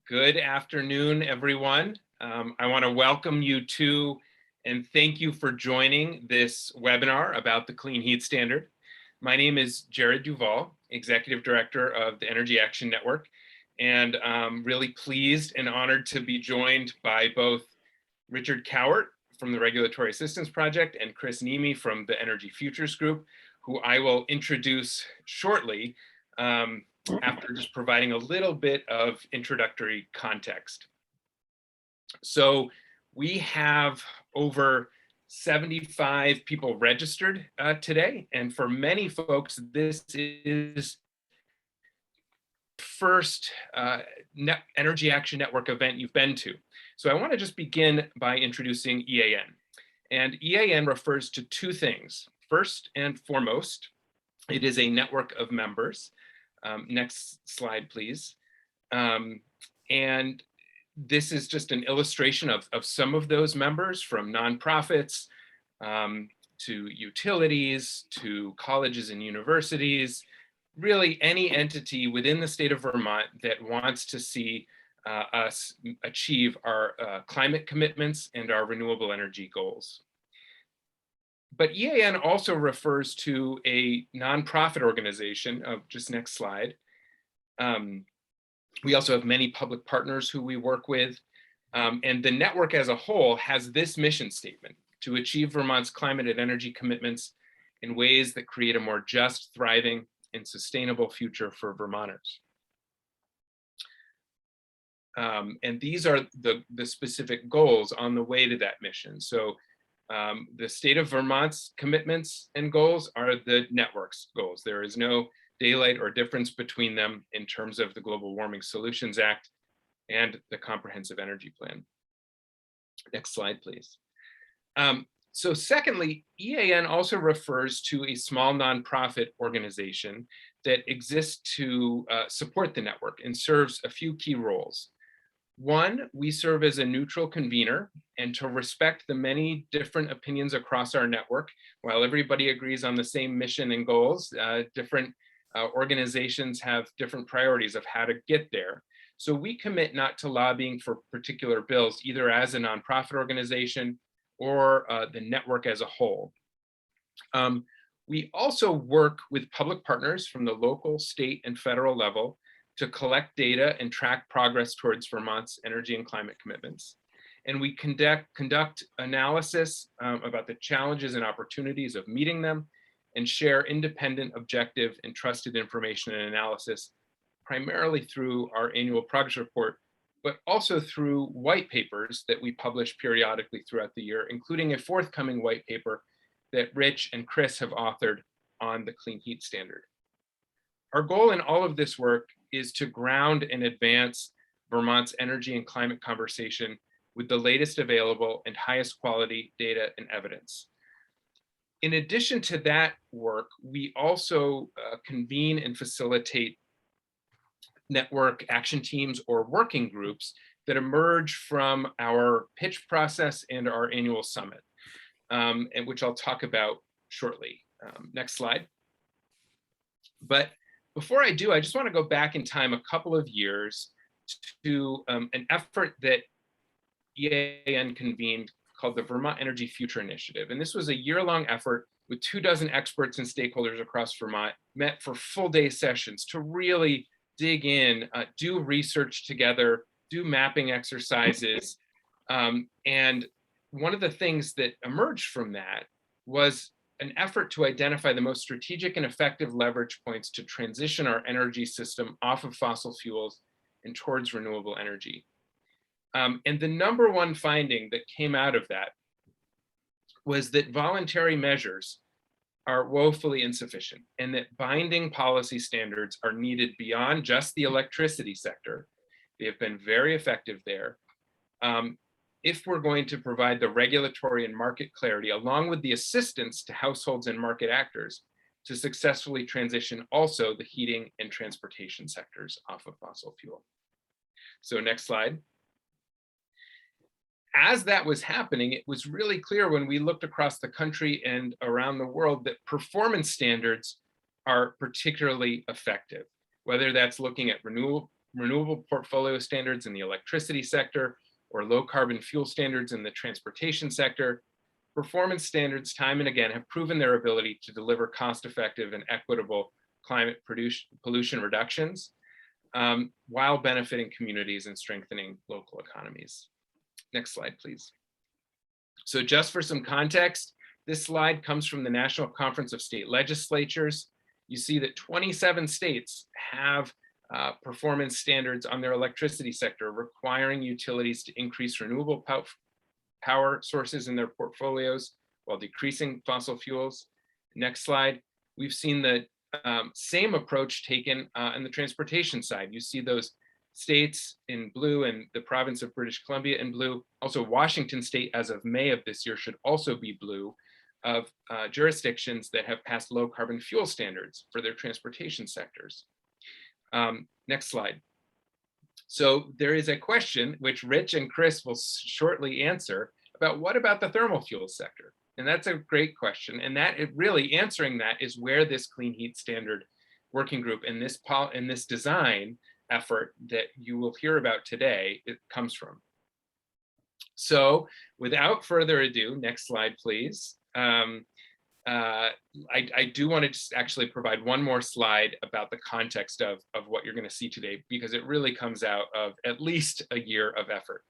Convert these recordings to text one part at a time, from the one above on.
Good afternoon, everyone. I want to welcome you to and thank you for joining this webinar about the Clean Heat Standard. My name is Jared Duval, Executive Director of the Energy Action Network, and I'm really pleased and honored to be joined by both Richard Cowart from the Regulatory Assistance Project and Chris Nemi from the Energy Futures Group, who I will introduce shortly after just providing a little bit of introductory context. So we have over 75 people registered today, and for many folks, this is first Energy Action Network event you've been to. So I want to just begin by introducing EAN. And EAN refers to two things. First and foremost, it is a network of members. Next slide, please. And this is just an illustration of some of those members, from nonprofits to utilities to colleges and universities, really any entity within the state of Vermont that wants to see us achieve our climate commitments and our renewable energy goals. But EAN also refers to a nonprofit organization. Just next slide. We also have many public partners who we work with. And the network as a whole has this mission statement: to achieve Vermont's climate and energy commitments in ways that create a more just, thriving, and sustainable future for Vermonters. And these are the specific goals on the way to that mission. So the state of Vermont's commitments and goals are the network's goals. There is no daylight or difference between them in terms of the Global Warming Solutions Act and the Comprehensive Energy Plan. Next slide, please. So secondly, EAN also refers to a small nonprofit organization that exists to support the network and serves a few key roles. One, we serve as a neutral convener and to respect the many different opinions across our network. While everybody agrees on the same mission and goals, different organizations have different priorities of how to get there. So we commit not to lobbying for particular bills, either as a nonprofit organization or the network as a whole. We also work with public partners from the local, state, and federal level to collect data and track progress towards Vermont's energy and climate commitments. And we conduct analysis about the challenges and opportunities of meeting them, and share independent, objective, and trusted information and analysis, primarily through our annual progress report, but also through white papers that we publish periodically throughout the year, including a forthcoming white paper that Rich and Chris have authored on the Clean Heat Standard. Our goal in all of this work is to ground and advance Vermont's energy and climate conversation with the latest available and highest quality data and evidence. In addition to that work, we also convene and facilitate network action teams or working groups that emerge from our pitch process and our annual summit, and which I'll talk about shortly. Next slide. But before I do, I just want to go back in time a couple of years to an effort that EAN convened called the Vermont Energy Future Initiative. And this was a year-long effort with 24 experts and stakeholders across Vermont, met for full-day sessions to really dig in, do research together, do mapping exercises. And one of the things that emerged from that was an effort to identify the most strategic and effective leverage points to transition our energy system off of fossil fuels and towards renewable energy. And the number one finding that came out of that was that voluntary measures are woefully insufficient, and that binding policy standards are needed beyond just the electricity sector. They have been very effective there. If we're going to provide the regulatory and market clarity, along with the assistance to households and market actors, to successfully transition also the heating and transportation sectors off of fossil fuel. So next slide. As that was happening, it was really clear when we looked across the country and around the world that performance standards are particularly effective, whether that's looking at renewable portfolio standards in the electricity sector or low carbon fuel standards in the transportation sector, performance standards time and again have proven their ability to deliver cost-effective and equitable climate pollution reductions while benefiting communities and strengthening local economies. Next slide, please. So just for some context, this slide comes from the National Conference of State Legislatures. You see that 27 states have performance standards on their electricity sector, requiring utilities to increase renewable power sources in their portfolios while decreasing fossil fuels. Next slide. We've seen the same approach taken on the transportation side. You see those states in blue and the province of British Columbia in blue. Also, Washington State, as of May of this year, should also be blue, of jurisdictions that have passed low carbon fuel standards for their transportation sectors. Next slide. So there is a question which Rich and Chris will shortly answer about what about the thermal fuel sector? And that's a great question. And that really answering that is where this Clean Heat Standard Working Group and this design effort that you will hear about today, it comes from. So without further ado, next slide, please. I do want to just actually provide one more slide about the context of what you're going to see today, because it really comes out of at least a year of effort.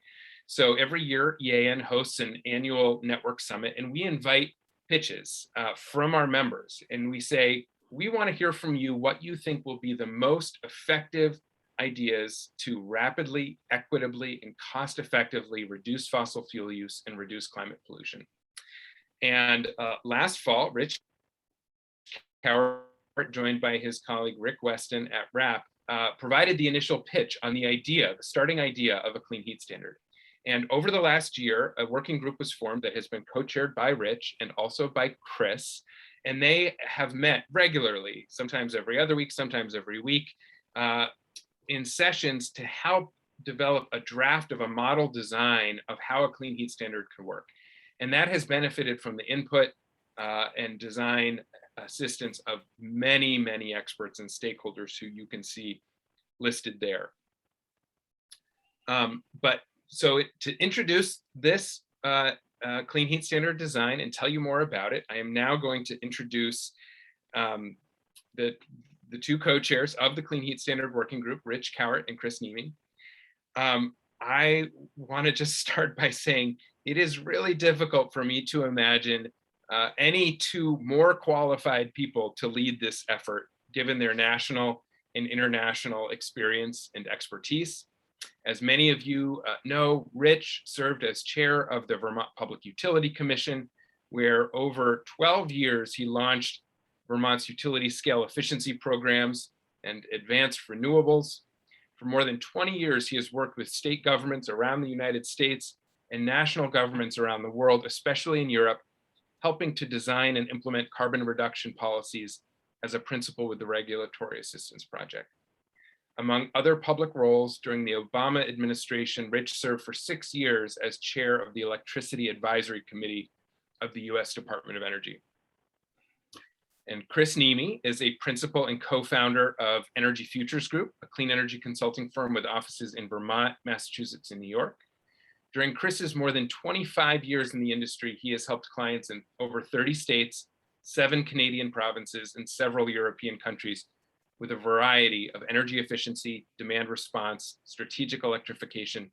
So every year, EAN hosts an annual network summit, and we invite pitches from our members. And we say, we want to hear from you what you think will be the most effective ideas to rapidly, equitably, and cost-effectively reduce fossil fuel use and reduce climate pollution. And last fall, Rich Cowart, joined by his colleague Rick Weston at RAP, provided the initial pitch on the starting idea of a clean heat standard. And over the last year, a working group was formed that has been co-chaired by Rich and also by Chris. And they have met regularly, sometimes every other week, sometimes every week, in sessions to help develop a draft of a model design of how a clean heat standard could work. And that has benefited from the input and design assistance of many, many experts and stakeholders who you can see listed there. To introduce this clean heat standard design and tell you more about it, I am now going to introduce the two co-chairs of the Clean Heat Standard Working Group, Rich Cowart and Chris Niemi. I want to just start by saying it is really difficult for me to imagine any two more qualified people to lead this effort, given their national and international experience and expertise. As many of you know, Rich served as chair of the Vermont Public Utility Commission, where over 12 years he launched Vermont's utility scale efficiency programs and advanced renewables. For more than 20 years, he has worked with state governments around the United States and national governments around the world, especially in Europe, helping to design and implement carbon reduction policies as a principal with the Regulatory Assistance Project. Among other public roles during the Obama administration, Rich served for 6 years as chair of the Electricity Advisory Committee of the US Department of Energy. And Chris Niemi is a principal and co-founder of Energy Futures Group, a clean energy consulting firm with offices in Vermont, Massachusetts, and New York. During Chris's more than 25 years in the industry, he has helped clients in over 30 states, 7 Canadian provinces, and several European countries with a variety of energy efficiency, demand response, strategic electrification,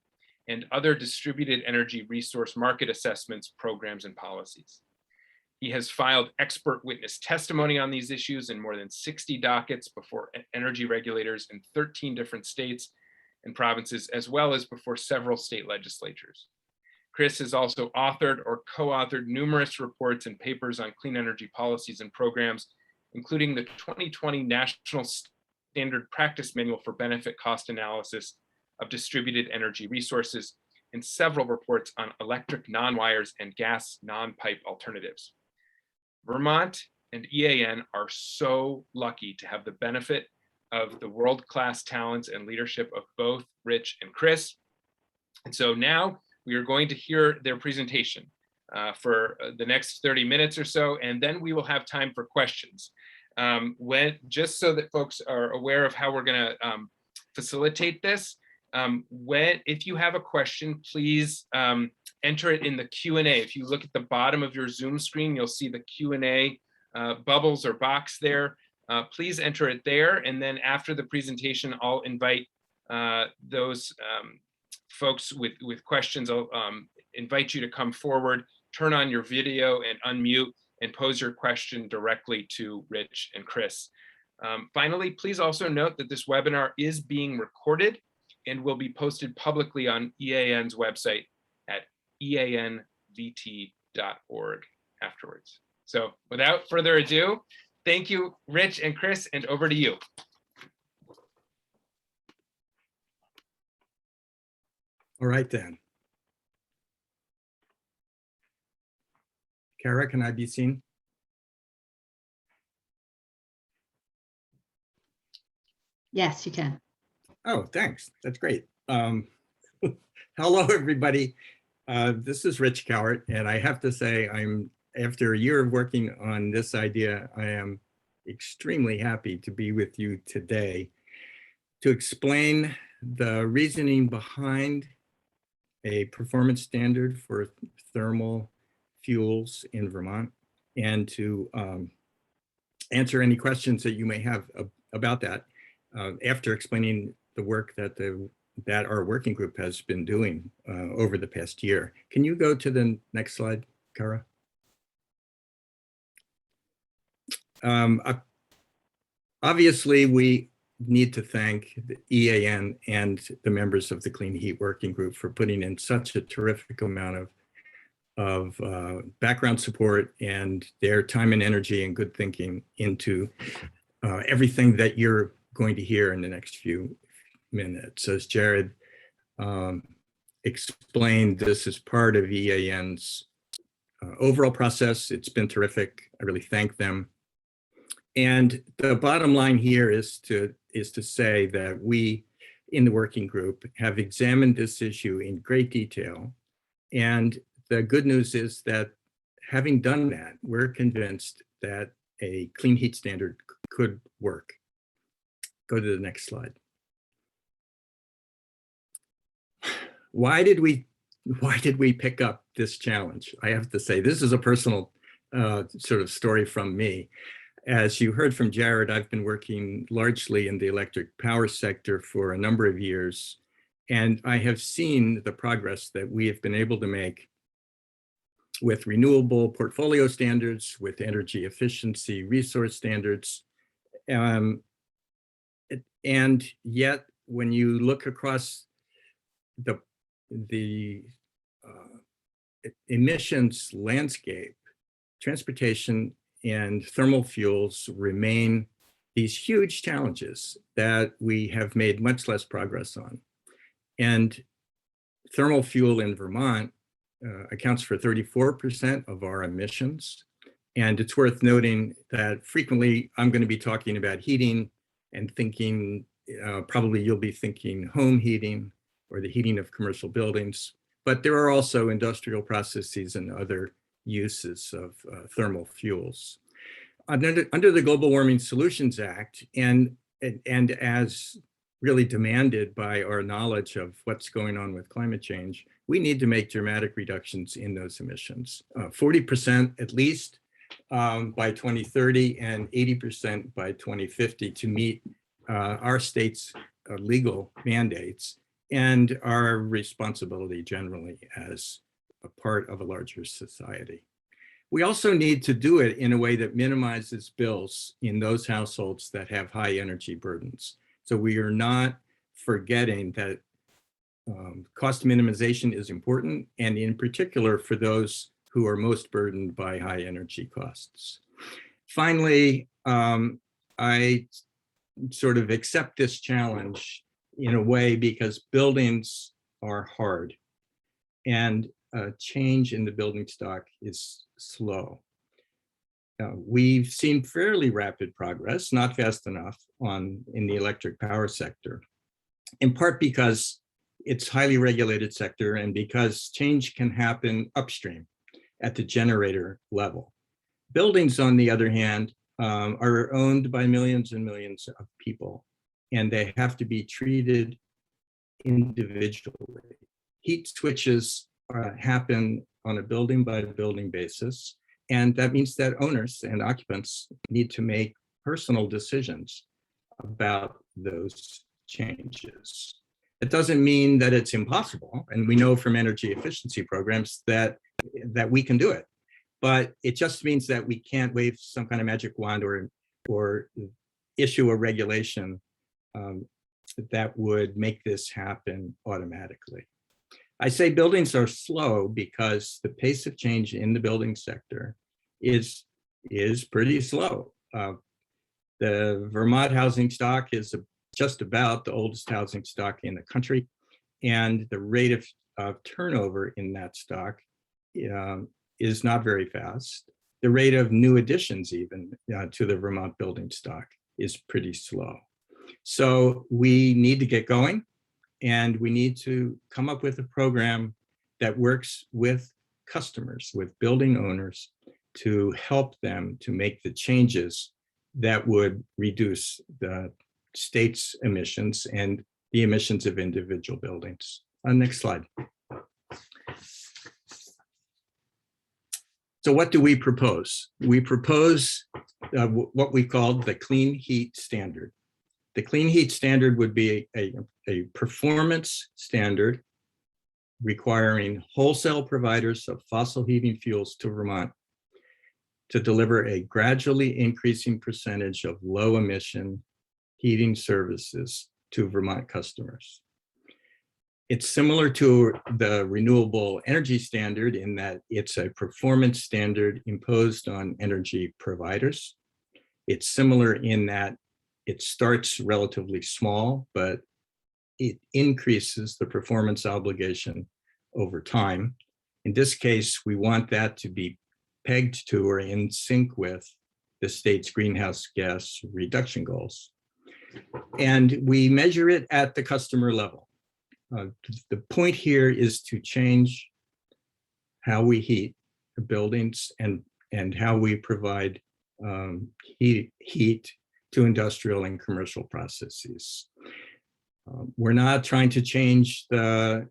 and other distributed energy resource market assessments, programs, and policies. He has filed expert witness testimony on these issues in more than 60 dockets before energy regulators in 13 different states and provinces, as well as before several state legislatures. Chris has also authored or co-authored numerous reports and papers on clean energy policies and programs, including the 2020 National Standard Practice Manual for Benefit Cost Analysis of Distributed Energy Resources, and several reports on electric non-wires and gas non-pipe alternatives. Vermont and EAN are so lucky to have the benefit of the world-class talents and leadership of both Rich and Chris. And so now we are going to hear their presentation for the next 30 minutes or so, and then we will have time for questions. Just so that folks are aware of how we're going to facilitate this. If you have a question, please enter it in the Q&A. If you look at the bottom of your Zoom screen, you'll see the Q&A bubbles or box there. Please enter it there. And then after the presentation, I'll invite those folks with questions. I'll invite you to come forward, turn on your video and unmute and pose your question directly to Rich and Chris. Finally, please also note that this webinar is being recorded and will be posted publicly on EAN's website at eanvt.org afterwards. So without further ado, thank you, Rich and Chris, and over to you. All right then. Kara, can I be seen? Yes, you can. Oh, thanks. That's great. Hello, everybody. This is Rich Cowart, and I have to say, after a year of working on this idea, I am extremely happy to be with you today to explain the reasoning behind a performance standard for thermal fuels in Vermont, and to answer any questions that you may have about that after explaining the work that our working group has been doing over the past year. Can you go to the next slide, Kara? Obviously, we need to thank the EAN and the members of the Clean Heat Working Group for putting in such a terrific amount of background support and their time and energy and good thinking into everything that you're going to hear in the next few minutes. As Jared explained, this is part of EAN's overall process. It's been terrific. I really thank them. And the bottom line here is to say that we in the working group have examined this issue in great detail. And the good news is that having done that, we're convinced that a clean heat standard could work. Go to the next slide. Why did we pick up this challenge? I have to say, this is a personal sort of story from me. As you heard from Jared, I've been working largely in the electric power sector for a number of years, and I have seen the progress that we have been able to make with renewable portfolio standards, with energy efficiency resource standards. And yet, when you look across the emissions landscape, transportation and thermal fuels remain these huge challenges that we have made much less progress on. And thermal fuel in Vermont accounts for 34% of our emissions. And it's worth noting that frequently I'm going to be talking about heating and thinking, probably you'll be thinking home heating or the heating of commercial buildings, but there are also industrial processes and other uses of thermal fuels. Under the Global Warming Solutions Act, and as really demanded by our knowledge of what's going on with climate change, we need to make dramatic reductions in those emissions, 40% at least by 2030 and 80% by 2050 to meet our state's legal mandates and our responsibility generally as a part of a larger society. We also need to do it in a way that minimizes bills in those households that have high energy burdens. So we are not forgetting that cost minimization is important, and in particular for those who are most burdened by high energy costs. Finally, I sort of accept this challenge in a way because buildings are hard and change in the building stock is slow. We've seen fairly rapid progress, not fast enough, in the electric power sector, in part because it's highly regulated sector and because change can happen upstream at the generator level. Buildings, on the other hand, are owned by millions and millions of people. and they have to be treated individually. Heat switches happen on a building by building basis, and that means that owners and occupants need to make personal decisions about those changes. It doesn't mean that it's impossible, and we know from energy efficiency programs that we can do it, but it just means that we can't wave some kind of magic wand or issue a regulation that would make this happen automatically. I say buildings are slow because the pace of change in the building sector is pretty slow. The Vermont housing stock is just about the oldest housing stock in the country, and the rate of turnover in that stock is not very fast. The rate of new additions even to the Vermont building stock is pretty slow. So we need to get going, and we need to come up with a program that works with customers, with building owners, to help them to make the changes that would reduce the state's emissions and the emissions of individual buildings. Next slide. So what do we propose? We propose what we called the Clean Heat Standard. The Clean Heat Standard would be a performance standard requiring wholesale providers of fossil heating fuels to Vermont to deliver a gradually increasing percentage of low emission heating services to Vermont customers. It's similar to the renewable energy standard in that it's a performance standard imposed on energy providers. It's similar in that it starts relatively small, but it increases the performance obligation over time. In this case, we want that to be pegged to or in sync with the state's greenhouse gas reduction goals. And we measure it at the customer level. The point here is to change how we heat the buildings and how we provide heat to industrial and commercial processes. We're not trying to change the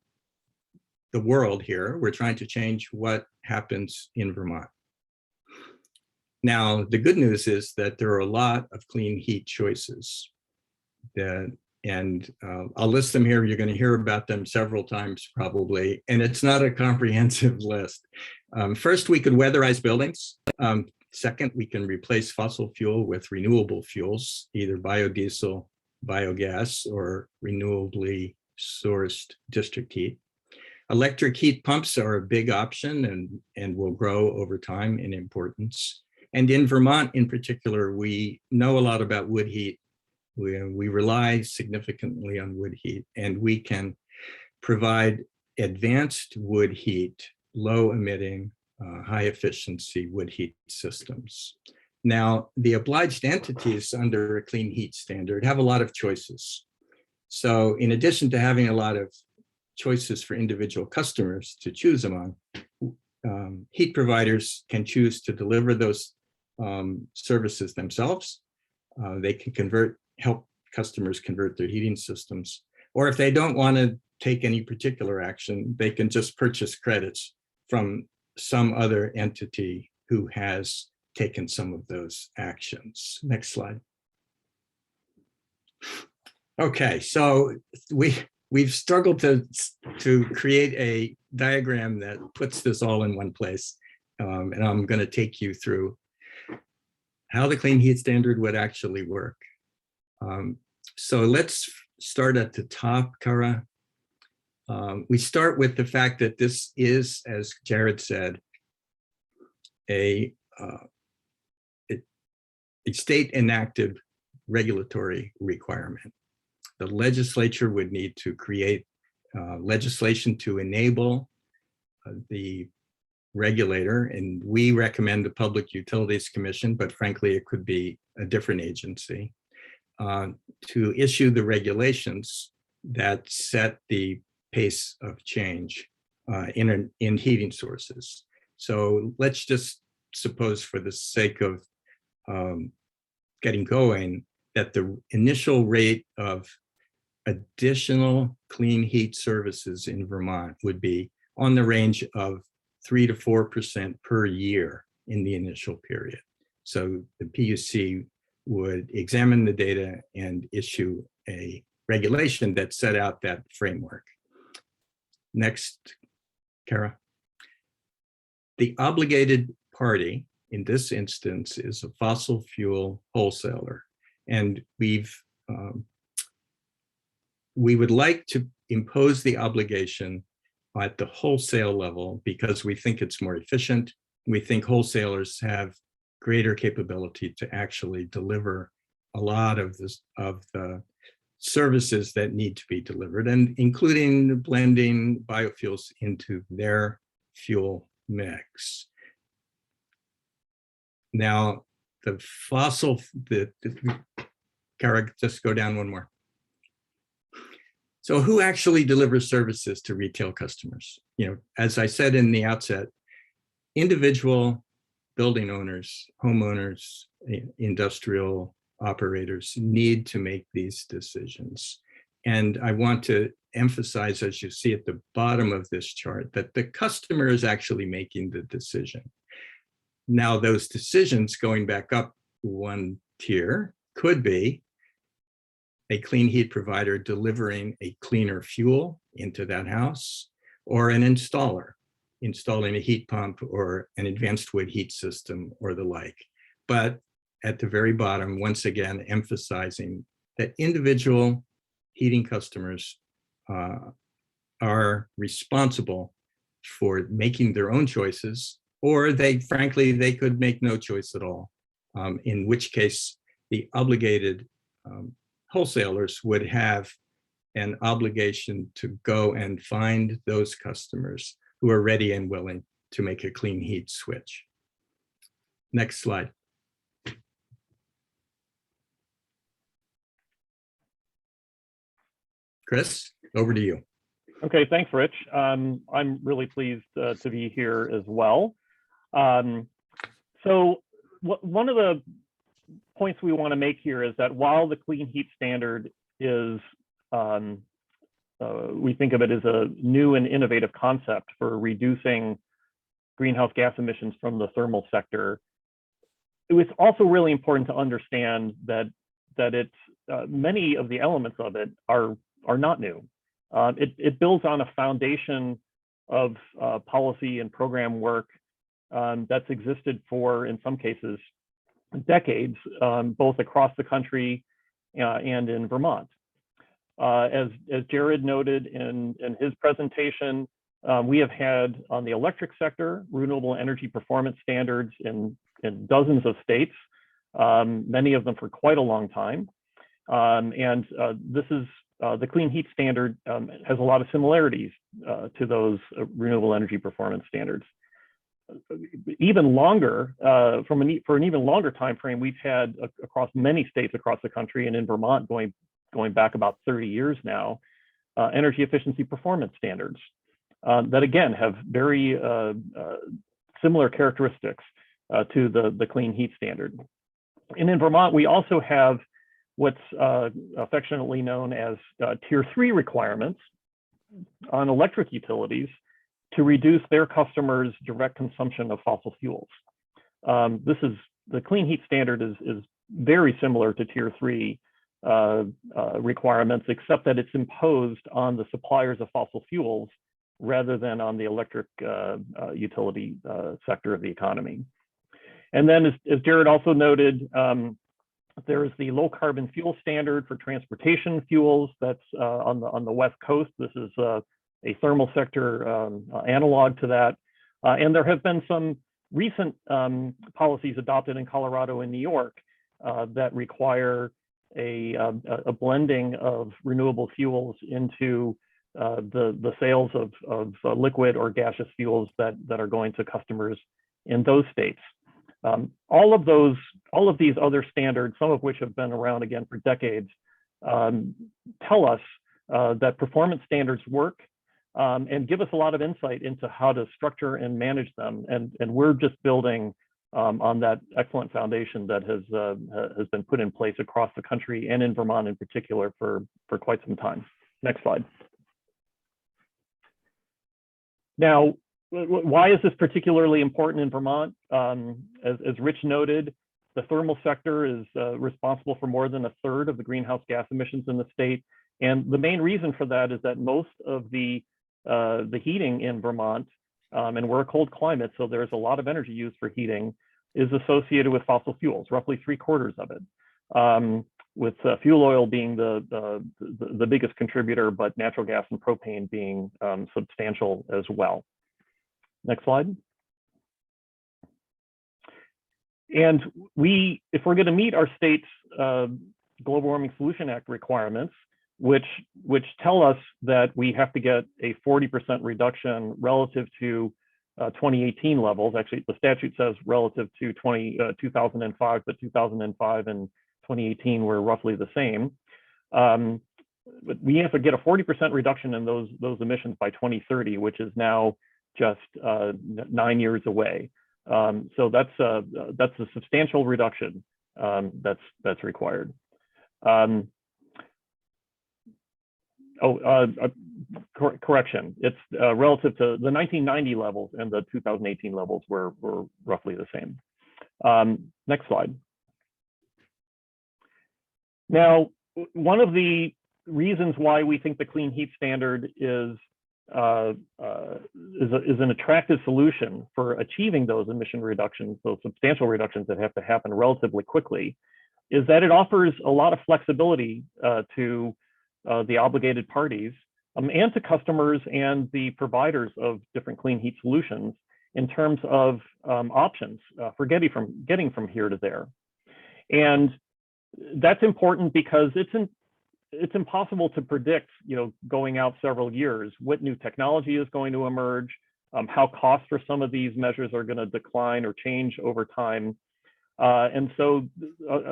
world here. We're trying to change what happens in Vermont. Now, the good news is that there are a lot of clean heat choices. I'll list them here. You're going to hear about them several times probably, and it's not a comprehensive list. First, we could weatherize buildings. Second, we can replace fossil fuel with renewable fuels, either biodiesel, biogas, or renewably sourced district heat. Electric heat pumps are a big option and will grow over time in importance. And in Vermont in particular, we know a lot about wood heat. We rely significantly on wood heat, and we can provide advanced wood heat, low emitting, high efficiency wood heat systems. Now, the obliged entities under a clean heat standard have a lot of choices. So in addition to having a lot of choices for individual customers to choose among, heat providers can choose to deliver those services themselves. They can help customers convert their heating systems. Or if they don't want to take any particular action, they can just purchase credits from some other entity who has taken some of those actions. Next slide. Okay, so we've struggled to create a diagram that puts this all in one place. And I'm going to take you through how the Clean Heat Standard would actually work. So let's start at the top, Kara. We start with the fact that this is, as Jared said, a state enacted regulatory requirement. The legislature would need to create legislation to enable the regulator, and we recommend the Public Utilities Commission, but frankly, it could be a different agency, to issue the regulations that set the pace of change in heating sources. So let's just suppose, for the sake of getting going, that the initial rate of additional clean heat services in Vermont would be on the range of 3 to 4% per year in the initial period. So the PUC would examine the data and issue a regulation that set out that framework. Next, Kara. The obligated party in this instance is a fossil fuel wholesaler. And we would like to impose the obligation at the wholesale level because we think it's more efficient. We think wholesalers have greater capability to actually deliver a lot of the services that need to be delivered, and including blending biofuels into their fuel mix. Now, Kara, just go down one more. So who actually delivers services to retail customers? You know, as I said in the outset, individual building owners, homeowners, industrial operators need to make these decisions. And I want to emphasize, as you see at the bottom of this chart, that the customer is actually making the decision. Now, those decisions, going back up one tier, could be a clean heat provider delivering a cleaner fuel into that house, or an installer installing a heat pump or an advanced wood heat system or the like. But at the very bottom, once again, emphasizing that individual heating customers are responsible for making their own choices, or frankly, they could make no choice at all, in which case the obligated wholesalers would have an obligation to go and find those customers who are ready and willing to make a clean heat switch. Next slide. Chris, over to you. Okay, thanks, Rich. I'm really pleased to be here as well. So one of the points we want to make here is that while the clean heat standard is, we think of it as a new and innovative concept for reducing greenhouse gas emissions from the thermal sector, it was also really important to understand that many of the elements of it are not new. It builds on a foundation of policy and program work that's existed for, in some cases, decades, both across the country and in Vermont. As Jared noted in his presentation, we have had on the electric sector renewable energy performance standards in dozens of states, many of them for quite a long time. And this is the clean heat standard has a lot of similarities to those renewable energy performance standards. Even longer, for an even longer time frame, we've had across many states across the country, and in Vermont going back about 30 years now, energy efficiency performance standards that again have very similar characteristics to the clean heat standard. And in Vermont, we also have what's affectionately known as Tier 3 requirements on electric utilities to reduce their customers' direct consumption of fossil fuels. The clean heat standard is very similar to Tier 3 requirements, except that it's imposed on the suppliers of fossil fuels rather than on the electric utility sector of the economy. And then, as Jared also noted, there is the low carbon fuel standard for transportation fuels that's on the West Coast. This is a thermal sector analog to that. And there have been some recent policies adopted in Colorado and New York that require a blending of renewable fuels into the sales of liquid or gaseous fuels that are going to customers in those states. All of these other standards, some of which have been around again for decades, tell us that performance standards work and give us a lot of insight into how to structure and manage them. And we're just building on that excellent foundation that has been put in place across the country and in Vermont in particular for quite some time. Next slide. Now, why is this particularly important in Vermont? As Rich noted, the thermal sector is responsible for more than a third of the greenhouse gas emissions in the state. And the main reason for that is that most of the heating in Vermont, and we're a cold climate, so there's a lot of energy used for heating, is associated with fossil fuels, roughly 3/4 of it, with fuel oil being the biggest contributor, but natural gas and propane being substantial as well. Next slide. And if we're going to meet our state's Global Warming Solution Act requirements, which tell us that we have to get a 40% reduction relative to 2018 levels. Actually, the statute says relative to 2005, but 2005 and 2018 were roughly the same. But we have to get a 40% reduction in those emissions by 2030, which is now just 9 years away. So that's a substantial reduction that's required. Correction. It's relative to the 1990 levels, and the 2018 levels were roughly the same. Next slide. Now, one of the reasons why we think the clean heat standard is an attractive solution for achieving those emission reductions, those substantial reductions that have to happen relatively quickly, is that it offers a lot of flexibility to the obligated parties and to customers and the providers of different clean heat solutions in terms of options for getting from here to there. And that's important because it's impossible to predict, going out several years, what new technology is going to emerge, how costs for some of these measures are going to decline or change over time. And so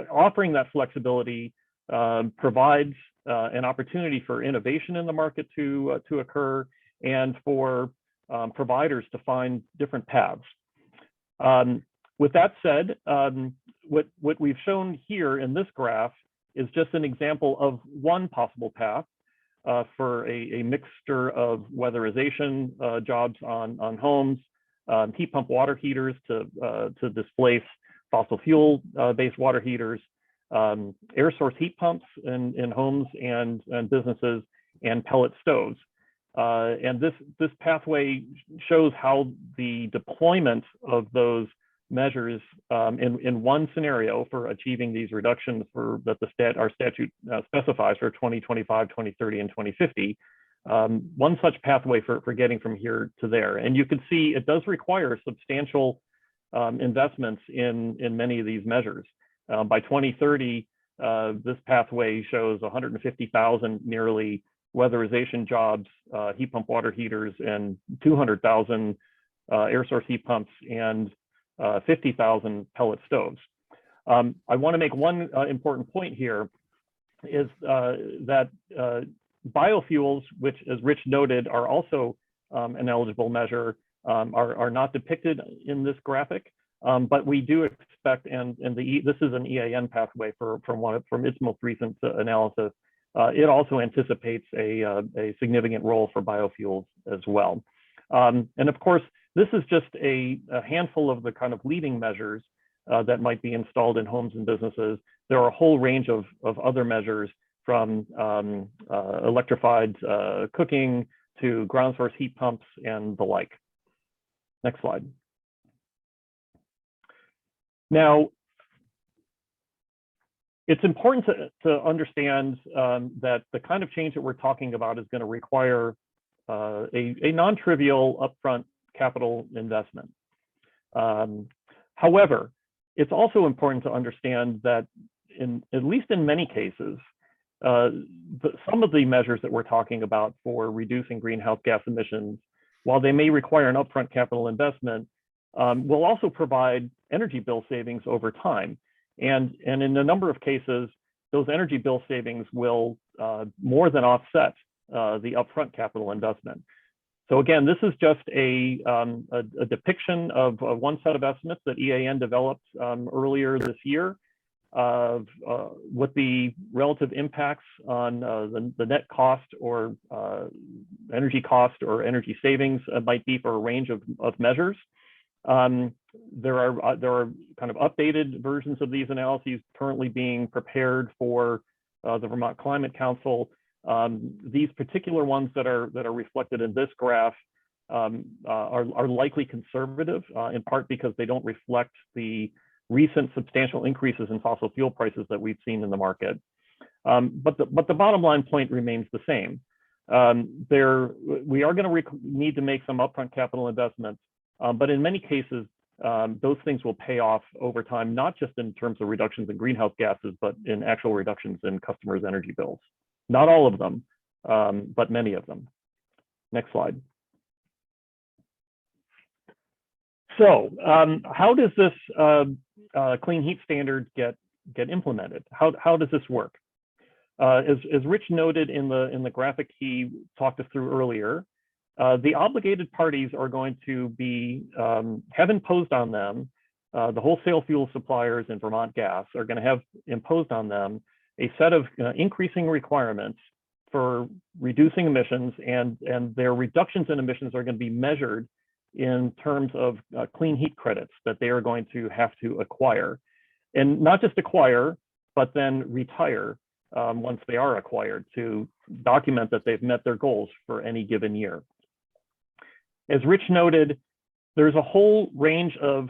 offering that flexibility provides an opportunity for innovation in the market to occur, and for providers to find different paths. With that said, what we've shown here in this graph is just an example of one possible path for a mixture of weatherization jobs on homes, heat pump water heaters to displace fossil fuel based water heaters, air source heat pumps in homes and businesses, and pellet stoves. And this pathway shows how the deployment of those measures in one scenario for achieving these reductions that our statute specifies for 2025, 2030, and 2050, one such pathway for getting from here to there. And you can see it does require substantial investments in many of these measures. By 2030, this pathway shows 150,000 nearly weatherization jobs, heat pump water heaters, and 200,000 air source heat pumps, and 50,000 pellet stoves. I want to make one important point here, is that biofuels, which, as Rich noted, are also an eligible measure, are not depicted in this graphic, but we do expect, and this is an EAN pathway from its most recent analysis. It also anticipates a significant role for biofuels as well. And of course, this is just a handful of the kind of leading measures that might be installed in homes and businesses. There are a whole range of other measures, from electrified cooking to ground source heat pumps and the like. Next slide. Now, it's important to understand that the kind of change that we're talking about is going to require a non-trivial upfront capital investment. However, it's also important to understand that at least in many cases, some of the measures that we're talking about for reducing greenhouse gas emissions, while they may require an upfront capital investment, will also provide energy bill savings over time. And in a number of cases, those energy bill savings will more than offset the upfront capital investment. So again, this is just a depiction of one set of estimates that EAN developed earlier this year of what the relative impacts on the net cost or energy cost or energy savings might be for a range of measures. There are kind of updated versions of these analyses currently being prepared for the Vermont Climate Council. These particular ones that are reflected in this graph are likely conservative, in part because they don't reflect the recent substantial increases in fossil fuel prices that we've seen in the market. But the bottom line point remains the same. We are going to need to make some upfront capital investments, but in many cases, those things will pay off over time, not just in terms of reductions in greenhouse gases, but in actual reductions in customers' energy bills. Not all of them, but many of them. Next slide. So how does this clean heat standard get implemented? How does this work? As Rich noted in the graphic he talked us through earlier, the obligated parties are going to be have imposed on them, the wholesale fuel suppliers in Vermont Gas are going to have imposed on them a set of increasing requirements for reducing emissions, and their reductions in emissions are going to be measured in terms of clean heat credits that they are going to have to acquire. And not just acquire, but then retire once they are acquired, to document that they've met their goals for any given year. As Rich noted, there's a whole range of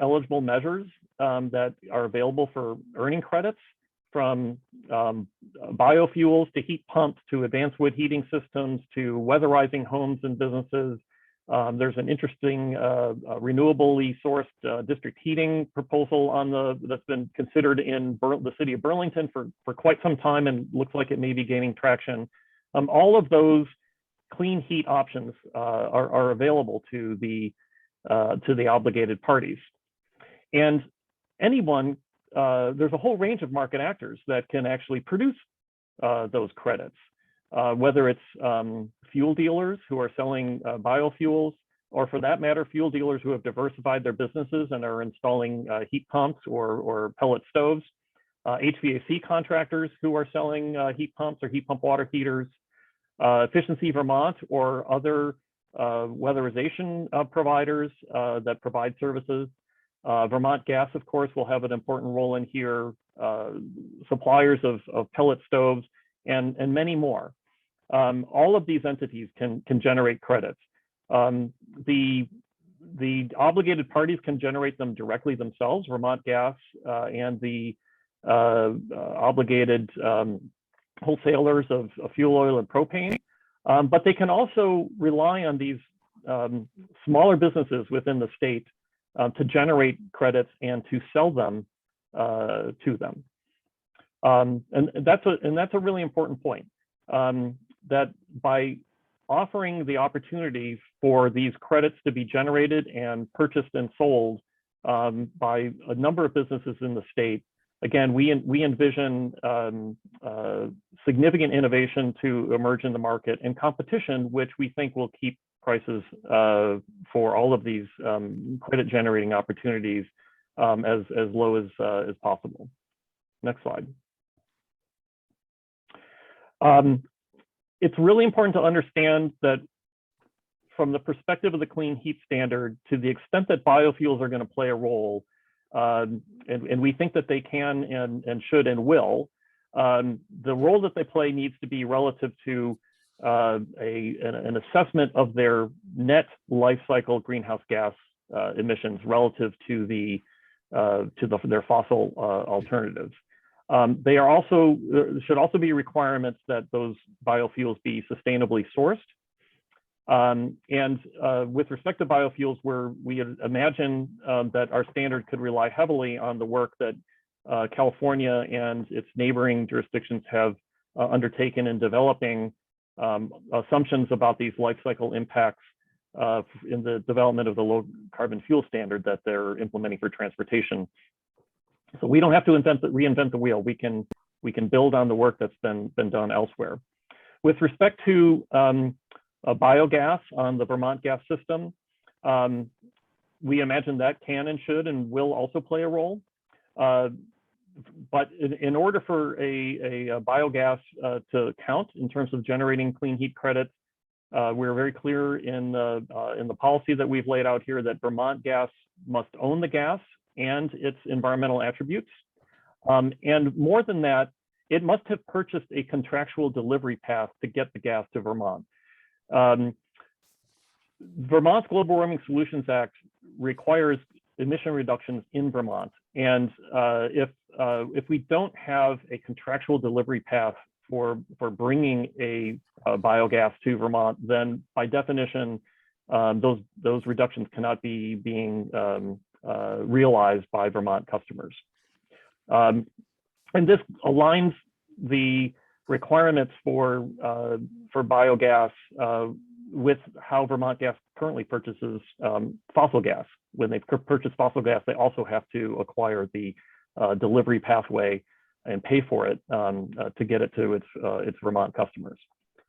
eligible measures that are available for earning credits, from biofuels to heat pumps to advanced wood heating systems to weatherizing homes and businesses. There's an interesting renewably sourced district heating proposal that's been considered in the city of Burlington for quite some time and looks like it may be gaining traction. All of those clean heat options are available to the obligated parties. And anyone, there's a whole range of market actors that can actually produce those credits, whether it's fuel dealers who are selling biofuels, or for that matter, fuel dealers who have diversified their businesses and are installing heat pumps or pellet stoves, HVAC contractors who are selling heat pumps or heat pump water heaters, Efficiency Vermont or other weatherization providers that provide services. Vermont Gas, of course, will have an important role in here, suppliers of pellet stoves, and many more. All of these entities can generate credits. The obligated parties can generate them directly themselves, Vermont Gas and the obligated wholesalers of fuel oil and propane, but they can also rely on these smaller businesses within the state to generate credits and to sell them to them. And that's a really important point, that by offering the opportunity for these credits to be generated and purchased and sold by a number of businesses in the state, again, we envision significant innovation to emerge in the market and competition, which we think will keep prices for all of these credit generating opportunities as low as possible. Next slide. It's really important to understand that from the perspective of the clean heat standard, to the extent that biofuels are going to play a role, and we think that they can and should and will, the role that they play needs to be relative to an assessment of their net life cycle greenhouse gas emissions relative to their fossil alternatives. There should also be requirements that those biofuels be sustainably sourced. With respect to biofuels, we imagine that our standard could rely heavily on the work that California and its neighboring jurisdictions have undertaken in developing assumptions about these life cycle impacts in the development of the low carbon fuel standard that they're implementing for transportation. So we don't have to reinvent the wheel. We can build on the work that's been done elsewhere. With respect to biogas on the Vermont gas system. We imagine that can and should and will also play a role. But in order for a biogas to count in terms of generating clean heat credits, we're very clear in the policy that we've laid out here that Vermont Gas must own the gas and its environmental attributes. And more than that, it must have purchased a contractual delivery path to get the gas to Vermont. Vermont's Global Warming Solutions Act requires emission reductions in Vermont. And if we don't have a contractual delivery path for bringing a biogas to Vermont, then by definition, those reductions cannot be being realized by Vermont customers. And this aligns the requirements for biogas with how Vermont Gas currently purchases fossil gas. When they purchase fossil gas, they also have to acquire the delivery pathway and pay for it to get it to its Vermont customers.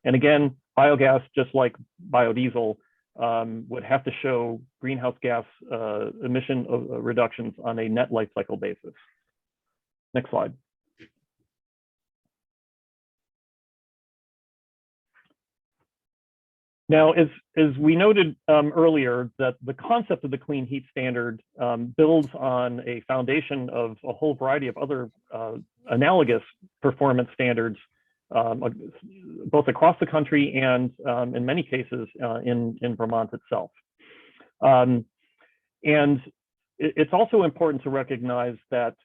And again, biogas, just like biodiesel, would have to show greenhouse gas emission reductions on a net life cycle basis. Next slide. Now, as we noted earlier, that the concept of the clean heat standard builds on a foundation of a whole variety of other analogous performance standards, both across the country and in many cases in Vermont itself. And it's also important to recognize that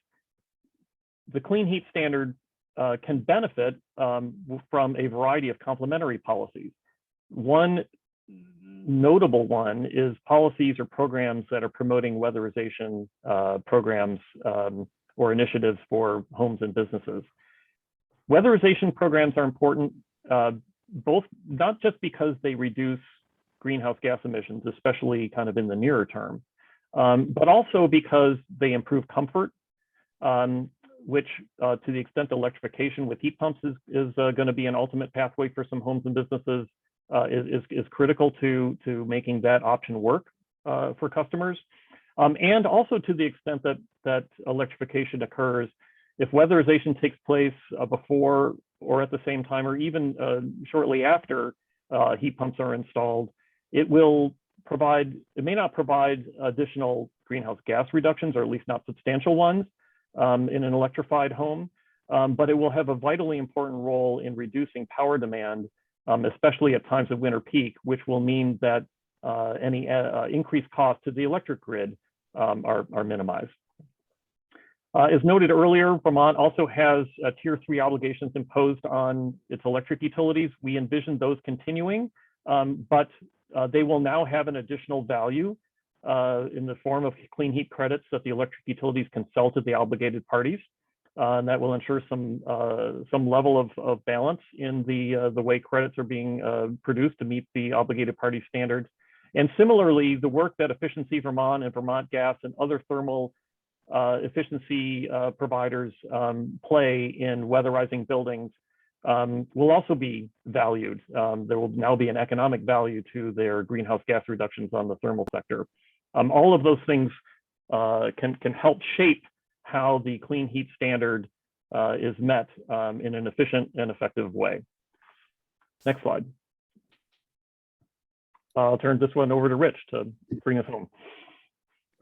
the clean heat standard can benefit from a variety of complementary policies. One notable one is policies or programs that are promoting weatherization programs or initiatives for homes and businesses. Weatherization programs are important, both not just because they reduce greenhouse gas emissions, especially kind of in the nearer term, but also because they improve comfort, which to the extent electrification with heat pumps is going to be an ultimate pathway for some homes and businesses, is critical to making that option work for customers. And also to the extent that electrification occurs, if weatherization takes place before or at the same time, or even shortly after heat pumps are installed, it may not provide additional greenhouse gas reductions, or at least not substantial ones in an electrified home, but it will have a vitally important role in reducing power demand, especially at times of winter peak, which will mean that any increased costs to the electric grid are minimized. As noted earlier, Vermont also has Tier 3 obligations imposed on its electric utilities. We envision those continuing, but they will now have an additional value in the form of clean heat credits that the electric utilities can sell to the obligated parties. And that will ensure some level of balance in the way credits are being produced to meet the obligated party standards. And similarly, the work that Efficiency Vermont and Vermont Gas and other thermal efficiency providers play in weatherizing buildings will also be valued. There will now be an economic value to their greenhouse gas reductions on the thermal sector. All of those things can help shape how the clean heat standard is met in an efficient and effective way. Next slide. I'll turn this one over to Rich to bring us home.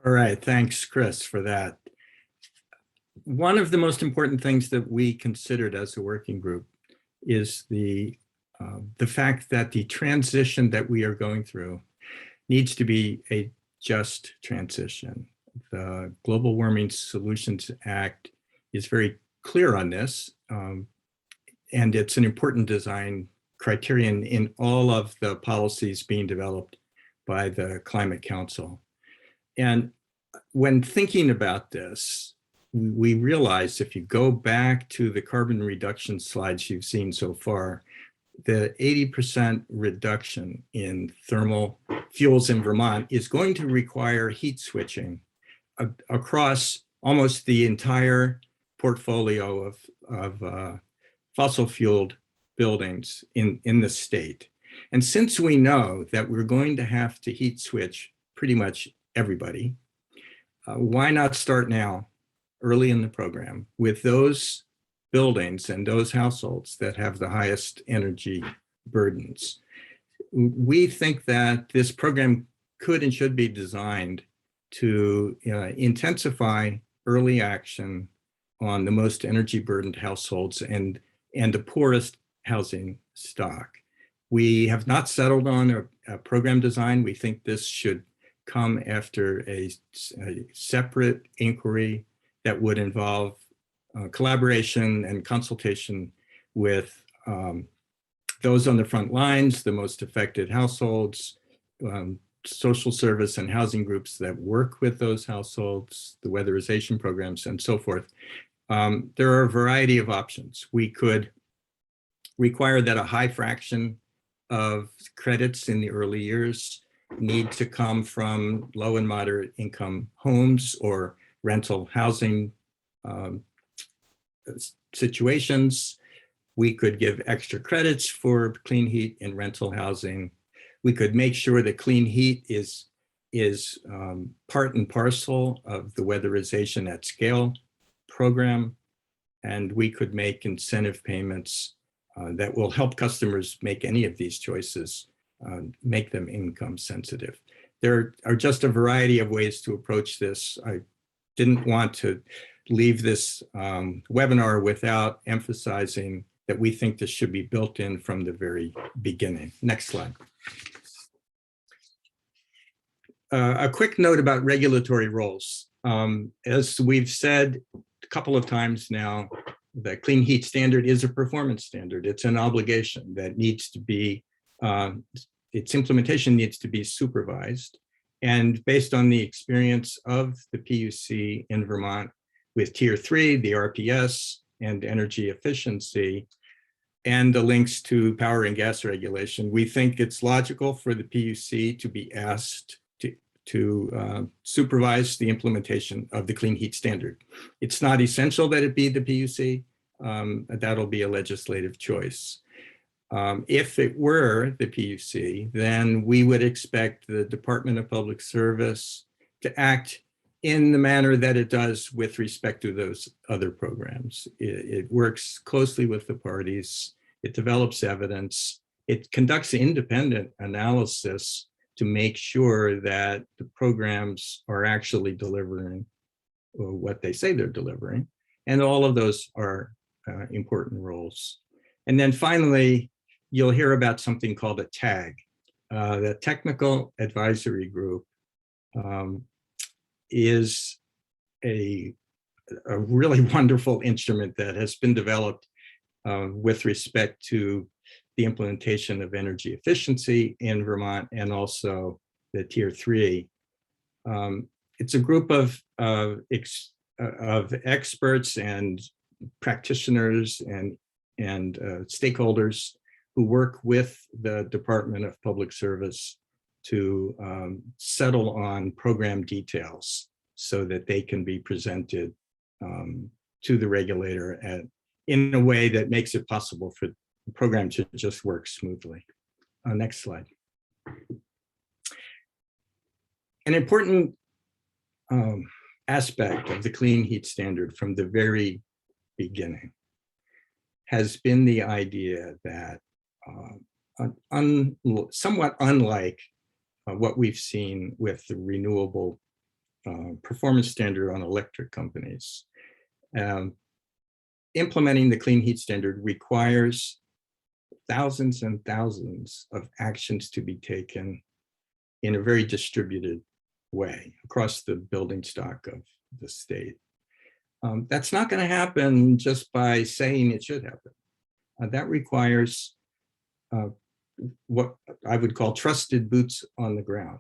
All right, thanks, Chris, for that. One of the most important things that we considered as a working group is the fact that the transition that we are going through needs to be a just transition. The Global Warming Solutions Act is very clear on this, and it's an important design criterion in all of the policies being developed by the Climate Council. And when thinking about this, we realized if you go back to the carbon reduction slides you've seen so far, the 80% reduction in thermal fuels in Vermont is going to require heat switching across almost the entire portfolio of fossil fueled buildings in the state. And since we know that we're going to have to heat switch pretty much everybody, why not start now, early in the program, with those buildings and those households that have the highest energy burdens? We think that this program could and should be designed to intensify early action on the most energy burdened households and the poorest housing stock. We have not settled on a program design. We think this should come after a separate inquiry that would involve collaboration and consultation with those on the front lines, the most affected households, social service and housing groups that work with those households, the weatherization programs, and so forth. There are a variety of options. We could require that a high fraction of credits in the early years need to come from low and moderate income homes or rental housing situations. We could give extra credits for clean heat in rental housing. We could make sure that clean heat is part and parcel of the weatherization at scale program. And we could make incentive payments that will help customers make any of these choices, make them income sensitive. There are just a variety of ways to approach this. I didn't want to leave this webinar without emphasizing that we think this should be built in from the very beginning. Next slide. A quick note about regulatory roles. As we've said a couple of times now, the clean heat standard is a performance standard. It's an obligation that needs to be, its implementation needs to be supervised. And based on the experience of the PUC in Vermont with Tier 3, the RPS, and energy efficiency, and the links to power and gas regulation, we think it's logical for the PUC to be asked to supervise the implementation of the clean heat standard. It's not essential that it be the PUC. That'll be a legislative choice. If it were the PUC, then we would expect the Department of Public Service to act in the manner that it does with respect to those other programs. It works closely with the parties. It develops evidence. It conducts independent analysis to make sure that the programs are actually delivering what they say they're delivering. And all of those are important roles. And then finally, you'll hear about something called a TAG. The Technical Advisory Group is a really wonderful instrument that has been developed with respect to the implementation of energy efficiency in Vermont and also the Tier 3. It's a group of experts and practitioners and stakeholders who work with the Department of Public Service to settle on program details so that they can be presented to the regulator in a way that makes it possible for the program to just work smoothly. Next slide. An important aspect of the clean heat standard from the very beginning has been the idea that somewhat unlike what we've seen with the renewable performance standard on electric companies, implementing the clean heat standard requires thousands and thousands of actions to be taken in a very distributed way across the building stock of the state. That's not going to happen just by saying it should happen. That requires what I would call trusted boots on the ground.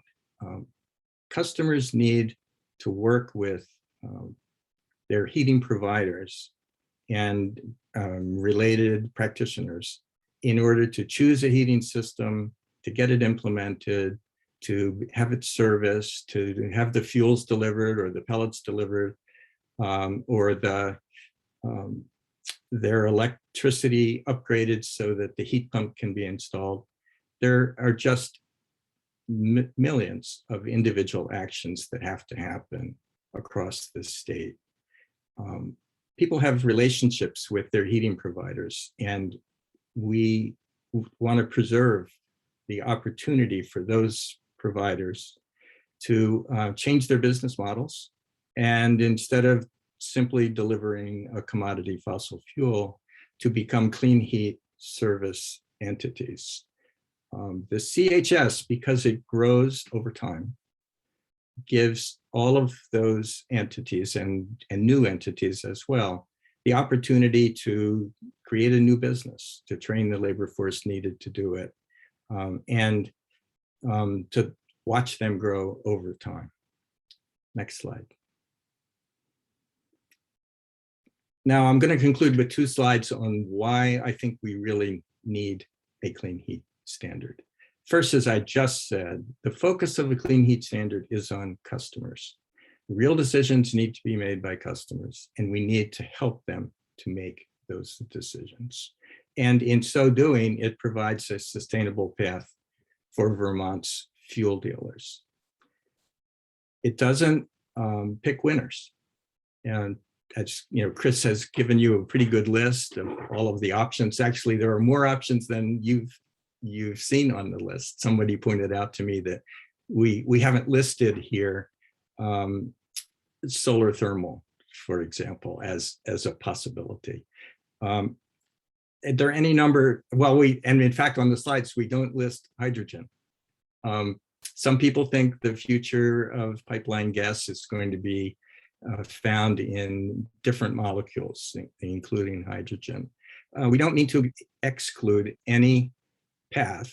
Customers need to work with their heating providers and related practitioners in order to choose a heating system, to get it implemented, to have it serviced, to have the fuels delivered or the pellets delivered, or their electricity upgraded so that the heat pump can be installed. there are just millions of individual actions that have to happen across the state. People have relationships with their heating providers, and we want to preserve the opportunity for those providers to change their business models, and instead of simply delivering a commodity fossil fuel, to become clean heat service entities. The CHS, because it grows over time, gives all of those entities and new entities as well the opportunity to create a new business, to train the labor force needed to do it, and to watch them grow over time. Next slide. Now I'm going to conclude with 2 slides on why I think we really need a clean heat standard. First, as I just said, the focus of the clean heat standard is on customers. Real decisions need to be made by customers, and we need to help them to make those decisions. And in so doing, it provides a sustainable path for Vermont's fuel dealers. It doesn't pick winners. And as you know, Chris has given you a pretty good list of all of the options. Actually, there are more options than you've seen on the list. Somebody pointed out to me that we haven't listed here solar thermal, for example, as a possibility. There are any number, and in fact on the slides we don't list hydrogen. Some people think the future of pipeline gas is going to be found in different molecules, including hydrogen. We don't need to exclude any path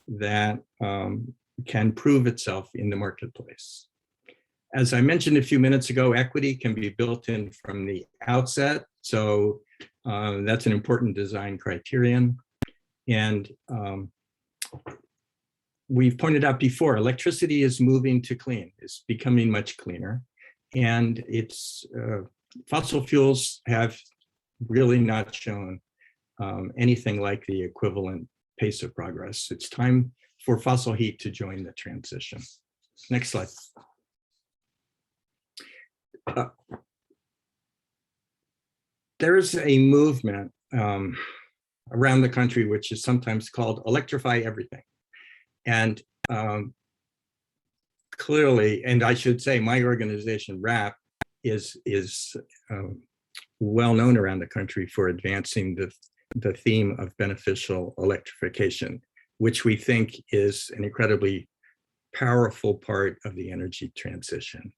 that can prove itself in the marketplace. As I mentioned a few minutes ago, equity can be built in from the outset. So that's an important design criterion. And we've pointed out before, electricity is moving to clean. It's becoming much cleaner. And it's fossil fuels have really not shown anything like the equivalent pace of progress. It's time for fossil heat to join the transition. Next slide. There's a movement around the country which is sometimes called electrify everything. And clearly, and I should say my organization, RAP, is well known around the country for advancing the theme of beneficial electrification, which we think is an incredibly powerful part of the energy transition.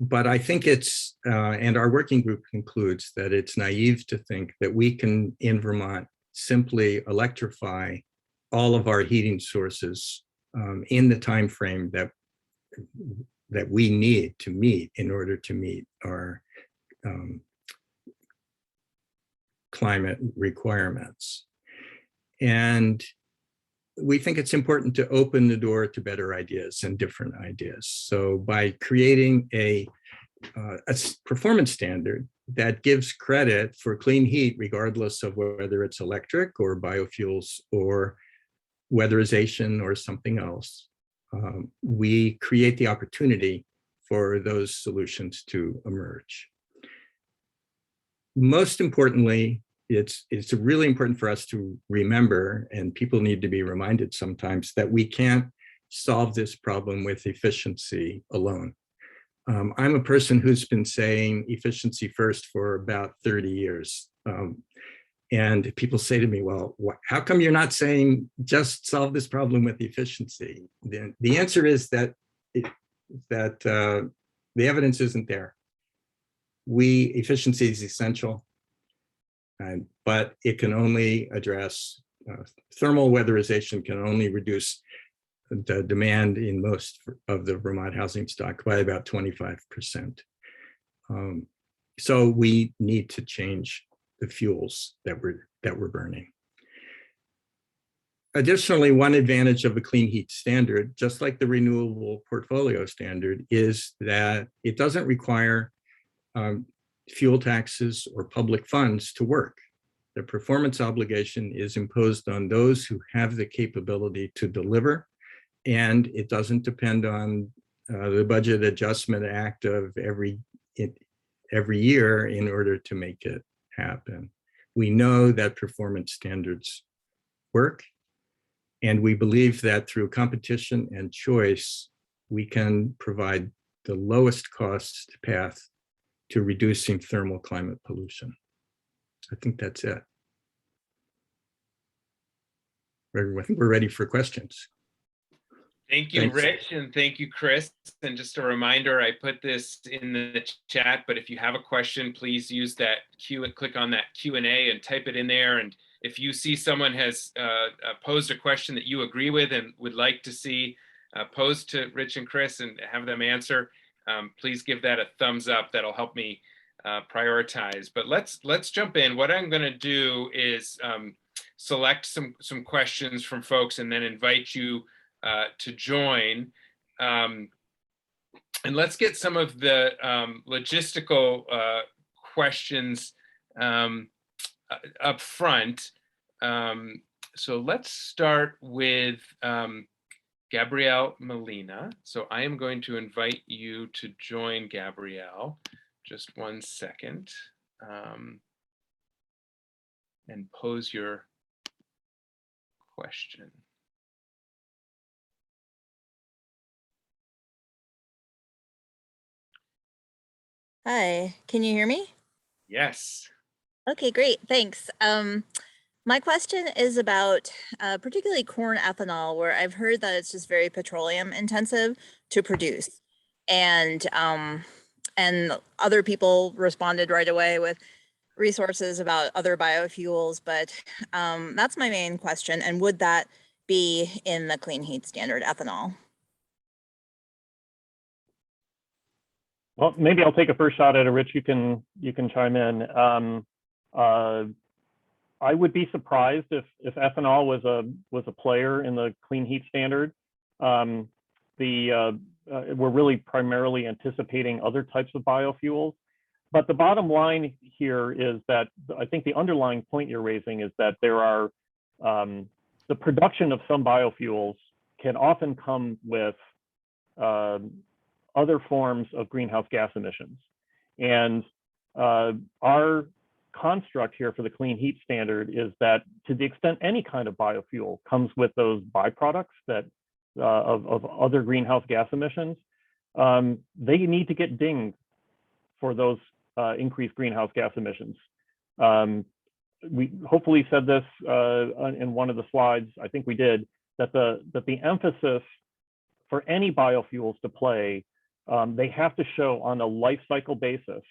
But I think it's, and our working group concludes that it's naive to think that we can, in Vermont, simply electrify all of our heating sources in the time frame that we need to meet in order to meet our climate requirements. And we think it's important to open the door to better ideas and different ideas. So by creating a performance standard that gives credit for clean heat, regardless of whether it's electric or biofuels or weatherization or something else, we create the opportunity for those solutions to emerge. Most importantly, it's really important for us to remember, and people need to be reminded sometimes, that we can't solve this problem with efficiency alone. I'm a person who's been saying efficiency first for about 30 years. And people say to me, well, how come you're not saying just solve this problem with efficiency? The answer is that the evidence isn't there. Efficiency is essential, but it can only address, thermal weatherization can only reduce the demand in most of the Vermont housing stock by about 25%. So we need to change the fuels that we're burning. Additionally, one advantage of a clean heat standard, just like the renewable portfolio standard, is that it doesn't require fuel taxes or public funds to work. The performance obligation is imposed on those who have the capability to deliver, and it doesn't depend on the Budget Adjustment Act of every year in order to make it happen. We know that performance standards work, and we believe that through competition and choice, we can provide the lowest cost path to reducing thermal climate pollution. I think that's it. I think we're ready for questions. Thank you, Thanks. Rich, and thank you, Chris. And just a reminder, I put this in the chat, but if you have a question, please use that Q and click on that Q&A and type it in there. And if you see someone has posed a question that you agree with and would like to see posed to Rich and Chris and have them answer, please give that a thumbs up. That'll help me prioritize. But let's jump in. What I'm going to do is select some questions from folks and then invite you to join. And let's get some of the logistical questions up front. So let's start with Gabrielle Molina. So I am going to invite you to join, Gabrielle. Just 1 second. And pose your question. Hi, can you hear me? Yes. Okay, great, thanks. My question is about particularly corn ethanol, where I've heard that it's just very petroleum intensive to produce. And other people responded right away with resources about other biofuels, but that's my main question. And would that be in the clean heat standard, ethanol? Well, maybe I'll take a first shot at it. Rich, you can chime in. I would be surprised if ethanol was a player in the clean heat standard. We're really primarily anticipating other types of biofuels. But the bottom line here is that I think the underlying point you're raising is that there are the production of some biofuels can often come with other forms of greenhouse gas emissions. And our construct here for the clean heat standard is that to the extent any kind of biofuel comes with those byproducts that of other greenhouse gas emissions, they need to get dinged for those increased greenhouse gas emissions. We hopefully said this in one of the slides, I think we did, that the emphasis for any biofuels to play, they have to show on a life cycle basis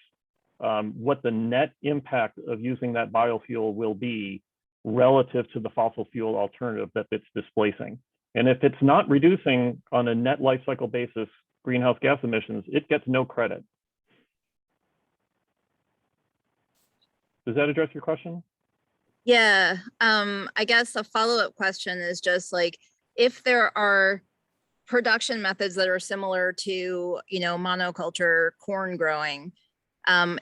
what the net impact of using that biofuel will be relative to the fossil fuel alternative that it's displacing. And if it's not reducing on a net life cycle basis greenhouse gas emissions, it gets no credit. Does that address your question? Yeah, I guess a follow-up question is just like, if there are production methods that are similar to, monoculture corn growing,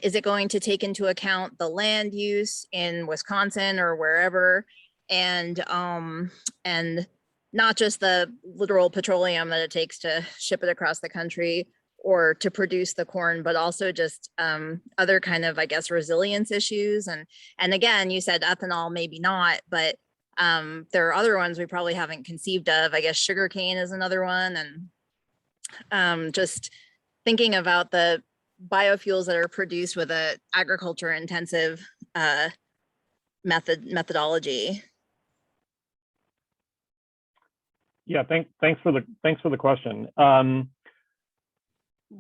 is it going to take into account the land use in Wisconsin or wherever, and not just the literal petroleum that it takes to ship it across the country or to produce the corn, but also just other kind of, I guess, resilience issues. And again, you said ethanol, maybe not, but there are other ones we probably haven't conceived of. I guess sugarcane is another one. And just thinking about the biofuels that are produced with a agriculture intensive methodology. Yeah, thanks for the question.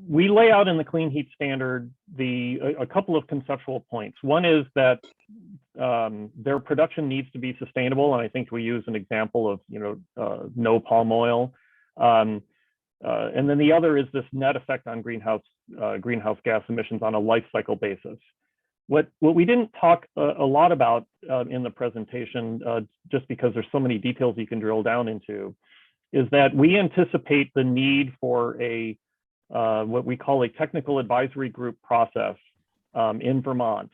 We lay out in the clean heat standard a couple of conceptual points. One is that their production needs to be sustainable, and I think we use an example of no palm oil. And then the other is this net effect on greenhouse gas emissions on a life cycle basis. What we didn't talk a lot about in the presentation, just because there's so many details you can drill down into, is that we anticipate the need for a what we call a technical advisory group process in Vermont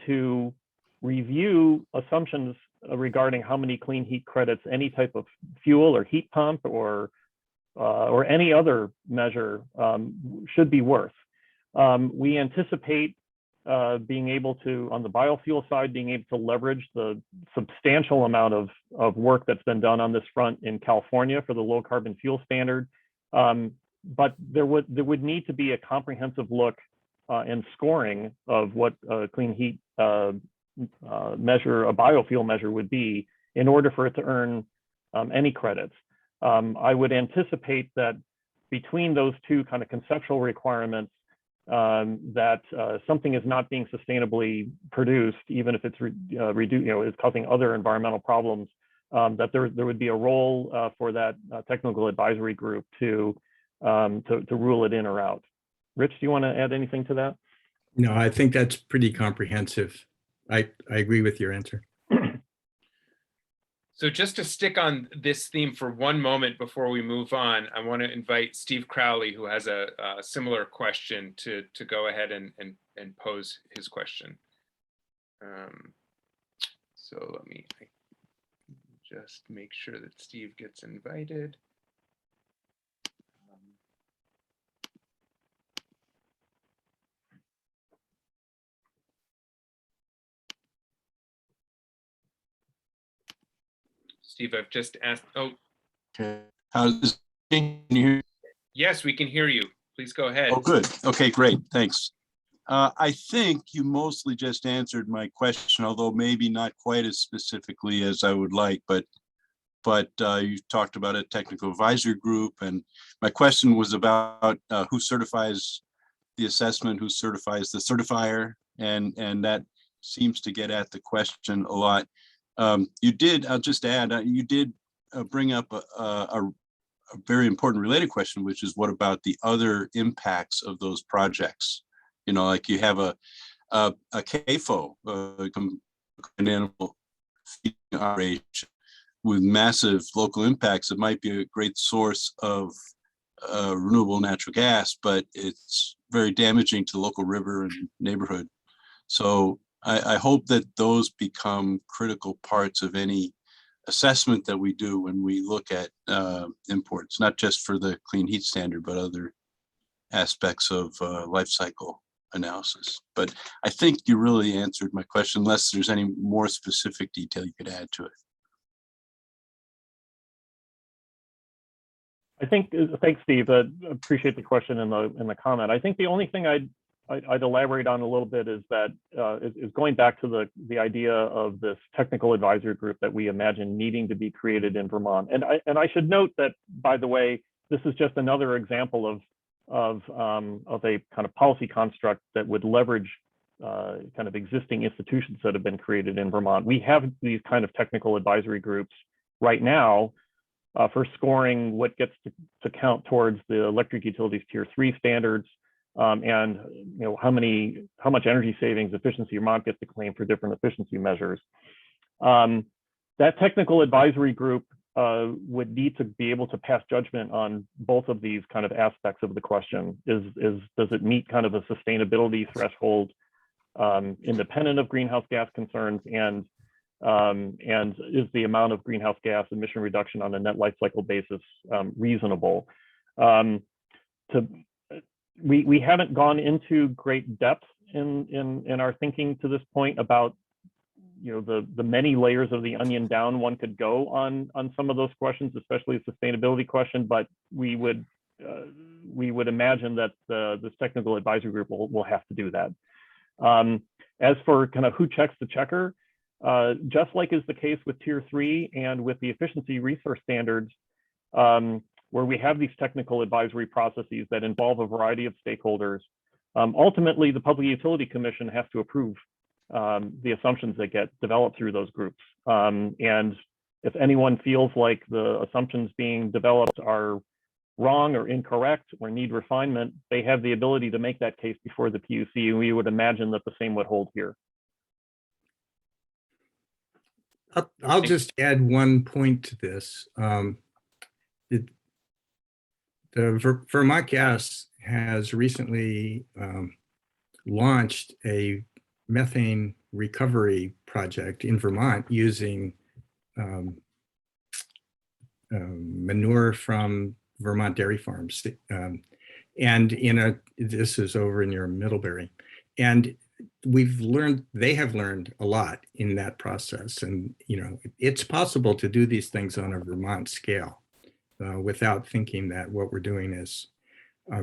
to review assumptions regarding how many clean heat credits any type of fuel or heat pump or any other measure should be worth. We anticipate being able to, on the biofuel side, being able to leverage the substantial amount of work that's been done on this front in California for the low carbon fuel standard. But there would need to be a comprehensive look and scoring of what a clean heat measure, a biofuel measure would be in order for it to earn any credits. I would anticipate that between those two kind of conceptual requirements, that something is not being sustainably produced, even if it's is causing other environmental problems, that there would be a role for that technical advisory group to rule it in or out. Rich, do you want to add anything to that? No, I think that's pretty comprehensive. I agree with your answer. So just to stick on this theme for one moment before we move on, I want to invite Steve Crowley, who has a similar question, to go ahead and pose his question. So let me just make sure that Steve gets invited. Steve, I've just asked. Oh, Okay. How's can you hear? yes, we can hear you. Please go ahead. Oh, good. Okay, great. Thanks. I think you mostly just answered my question, although maybe not quite as specifically as I would like, but you talked about a technical advisory group, and my question was about who certifies the assessment, who certifies the certifier, and that seems to get at the question a lot. You did, I'll just add, you did bring up a very important related question, which is what about the other impacts of those projects? You know, like you have a CAFO, an animal feeding operation with massive local impacts. It might be a great source of renewable natural gas, but it's very damaging to the local river and neighborhood. So I hope that those become critical parts of any assessment that we do when we look at imports, not just for the clean heat standard, but other aspects of life cycle analysis. But I think you really answered my question, unless there's any more specific detail you could add to it. I think, thanks, Steve. Appreciate the question and the comment. I think the only thing I'd elaborate on a little bit is that is going back to the idea of this technical advisory group that we imagine needing to be created in Vermont. And I should note that, by the way, this is just another example of a kind of policy construct that would leverage kind of existing institutions that have been created in Vermont. We have these kind of technical advisory groups right now for scoring what gets to count towards the electric utilities tier 3 standards, and how much energy savings efficiency Vermont gets to claim for different efficiency measures. That technical advisory group would need to be able to pass judgment on both of these kind of aspects of the question. Does it meet kind of a sustainability threshold independent of greenhouse gas concerns, and is the amount of greenhouse gas emission reduction on a net life cycle basis reasonable? We haven't gone into great depth in our thinking to this point about the many layers of the onion down one could go on some of those questions, especially the sustainability question. But we would imagine that this technical advisory group will have to do that. As for kind of who checks the checker, just like is the case with tier 3 and with the efficiency resource standards, where we have these technical advisory processes that involve a variety of stakeholders, ultimately the Public Utility Commission has to approve the assumptions that get developed through those groups. And if anyone feels like the assumptions being developed are wrong or incorrect or need refinement, they have the ability to make that case before the PUC, and we would imagine that the same would hold here. I'll just add one point to this. The Vermont Gas has recently launched a methane recovery project in Vermont using manure from Vermont dairy farms. And this is over near Middlebury. And they have learned a lot in that process. And, it's possible to do these things on a Vermont scale without thinking that what we're doing is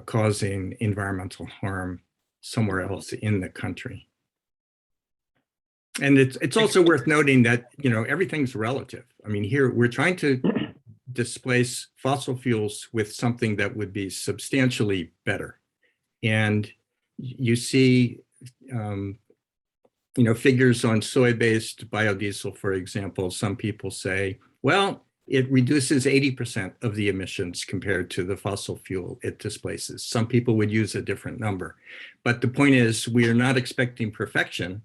causing environmental harm somewhere else in the country. And it's also worth noting that, everything's relative. I mean, here we're trying to displace fossil fuels with something that would be substantially better. And you see, figures on soy-based biodiesel, for example. Some people say, well, it reduces 80% of the emissions compared to the fossil fuel it displaces. Some people would use a different number. But the point is, we are not expecting perfection,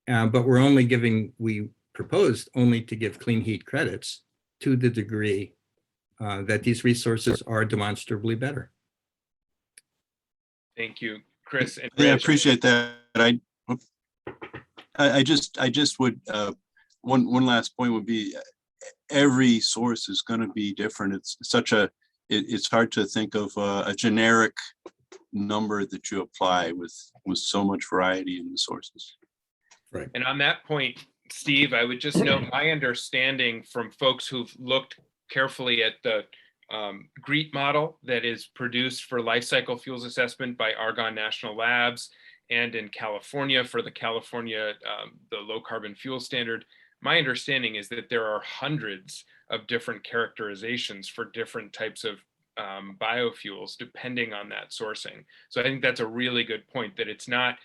but we proposed only to give clean heat credits to the degree that these resources are demonstrably better. Thank you, Chris. And Yeah, I Rich. appreciate that. I just would, one last point would be, every source is going to be different. It's hard to think of a generic number that you apply with so much variety in the sources. Right. And on that point, Steve, I would just note my understanding from folks who've looked carefully at the GREET model that is produced for life cycle fuels assessment by Argonne National Labs, and in California for the California, the low carbon fuel standard. My understanding is that there are hundreds of different characterizations for different types of biofuels depending on that sourcing. So I think that's a really good point, that it's not,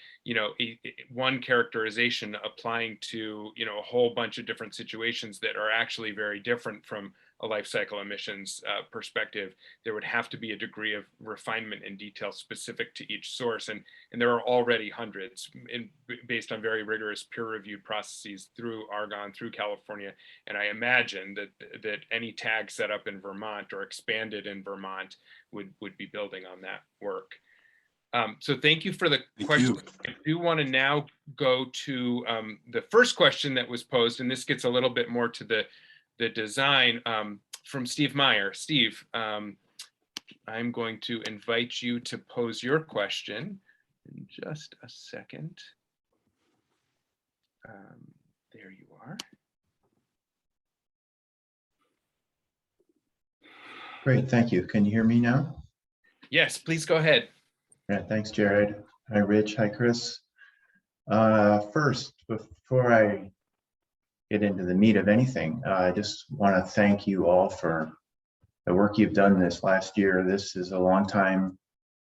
one characterization applying to, a whole bunch of different situations that are actually very different from a life cycle emissions perspective. There would have to be a degree of refinement and detail specific to each source. And there are already hundreds based on very rigorous peer-reviewed processes through Argonne, through California. And I imagine that any tag set up in Vermont or expanded in Vermont would be building on that work. So thank you for the question. I do want to now go to the first question that was posed, and this gets a little bit more to the design from Steve Meyer. Steve, I'm going to invite you to pose your question in just a second. There you are. Great, thank you. Can you hear me now? Yes, please go ahead. Yeah, thanks, Jared. Hi, Rich. Hi, Chris. First, before I get into the meat of anything, I just want to thank you all for the work you've done this last year. This is a long time